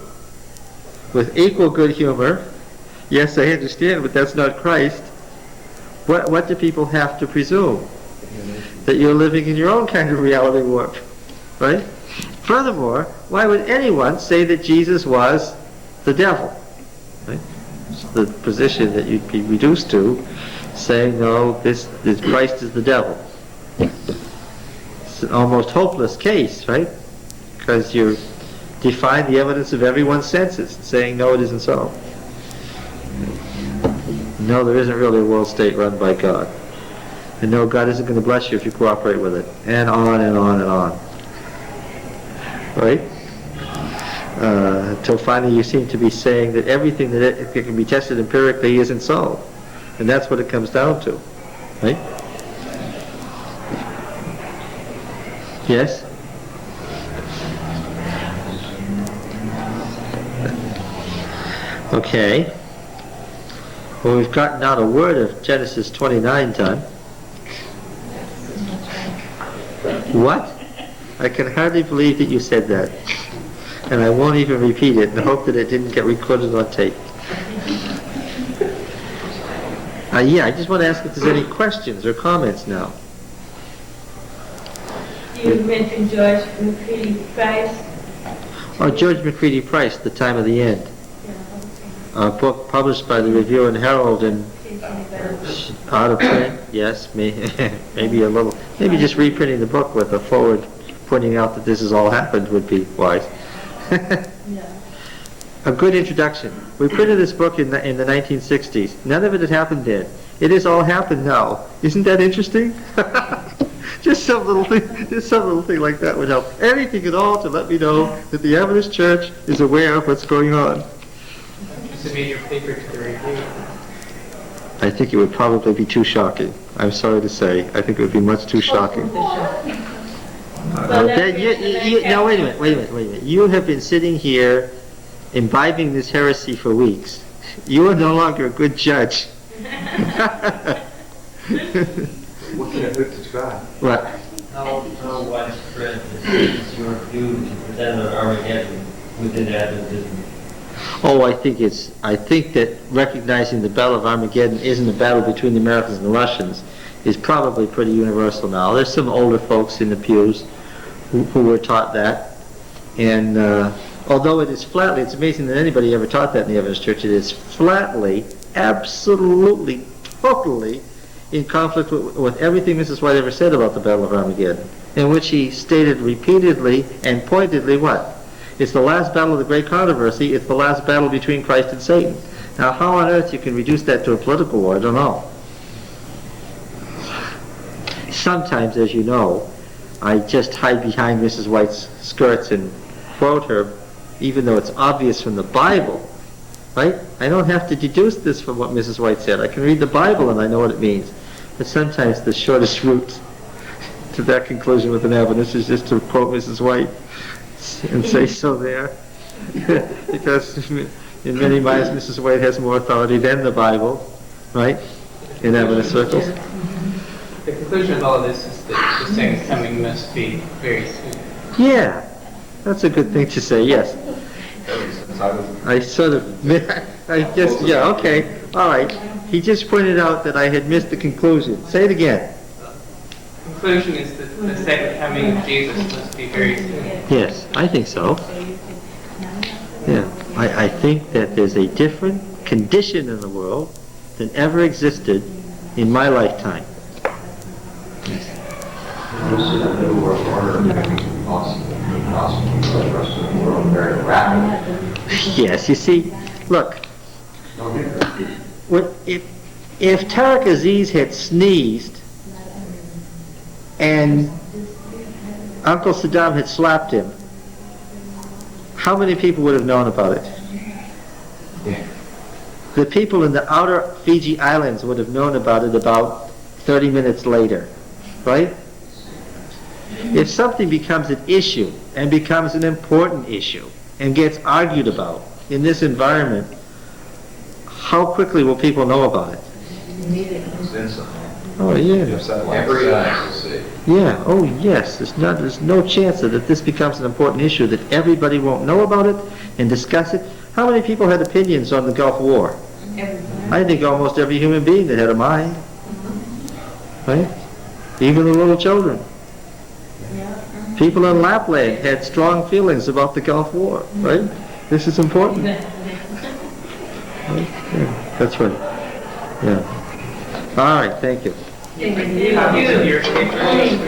with equal good humor, yes, I understand, but that's not Christ, what do people have to presume? That you're living in your own kind of reality warp, right? Furthermore, why would anyone say that Jesus was the devil? Right? It's the position that you'd be reduced to, saying, no, this Christ is the devil. It's an almost hopeless case, right? Because you're defying the evidence of everyone's senses, saying, no, it isn't so. No, there isn't really a world state run by God. And no, God isn't going to bless you if you cooperate with it. And on and on and on. Right? Until finally you seem to be saying that everything that can be tested empirically isn't so. And that's what it comes down to. Right? Yes? Okay. Well, we've gotten out a word of Genesis 29 done. What? I can hardly believe that you said that. And I won't even repeat it and hope that it didn't get recorded on tape. Yeah, I just want to ask if there's any questions or comments now. You mentioned George McCready Price. Oh, George McCready Price, The Time of the End. A book published by the Review and Herald and out of print, yes, maybe a little, maybe just reprinting the book with a forward pointing out that this has all happened would be wise. A good introduction. We printed this book in the 1960s. None of it had happened then. It has all happened now. Isn't that interesting? Just some little thing like that would help. Anything at all to let me know that the Adventist Church is aware of what's going on. Submit your paper to the review. I think it would probably be too shocking. I'm sorry to say. I think it would be much too shocking. No, wait a minute. You have been sitting here imbibing this heresy for weeks. You are no longer a good judge. What can it hurt to try? What? How widespread is your view to present on Armageddon within Adventism? Oh, I think that recognizing the Battle of Armageddon isn't a battle between the Americans and the Russians is probably pretty universal now. There's some older folks in the pews who were taught that. And although it is flatly, it's amazing that anybody ever taught that in the Adventist Church, it is flatly, absolutely, totally in conflict with everything Mrs. White ever said about the Battle of Armageddon, in which he stated repeatedly and pointedly what? It's the last battle of the great controversy. It's the last battle between Christ and Satan. Now, how on earth you can reduce that to a political war, I don't know. Sometimes, as you know, I just hide behind Mrs. White's skirts and quote her, even though it's obvious from the Bible, right? I don't have to deduce this from what Mrs. White said. I can read the Bible and I know what it means. But sometimes the shortest route to that conclusion with an evidence is just to quote Mrs. White and say so there. Because in many minds, Mrs. White has more authority than the Bible, right? In evidence circles. The conclusion of all of this is that the second coming must be very soon. Yeah, that's a good thing to say, yes. I sort of, I guess, yeah, okay, all right. He just pointed out that I had missed the conclusion. Say it again. The conclusion is that the second coming of Jesus must be very soon. Yes, I think so. Yeah, I think that there's a different condition in the world than ever existed in my lifetime. You'll see that new world order becoming possible for the rest of the world very rapidly. Yes, you see, look, if Tariq Aziz had sneezed and Uncle Saddam had slapped him, how many people would have known about it? Yeah. The people in the outer Fiji Islands would have known about it about 30 minutes later, right? If something becomes an issue and becomes an important issue and gets argued about in this environment, how quickly will people know about it? Oh yeah. Every eye will see. Yeah, oh yes. There's no chance that if this becomes an important issue that everybody won't know about it and discuss it. How many people had opinions on the Gulf War? I think almost every human being that had a mind. Right? Even the little children. People in Lapland had strong feelings about the Gulf War, right? This is important. Right? Yeah, that's right. Yeah. All right, thank you. Copies of your papers.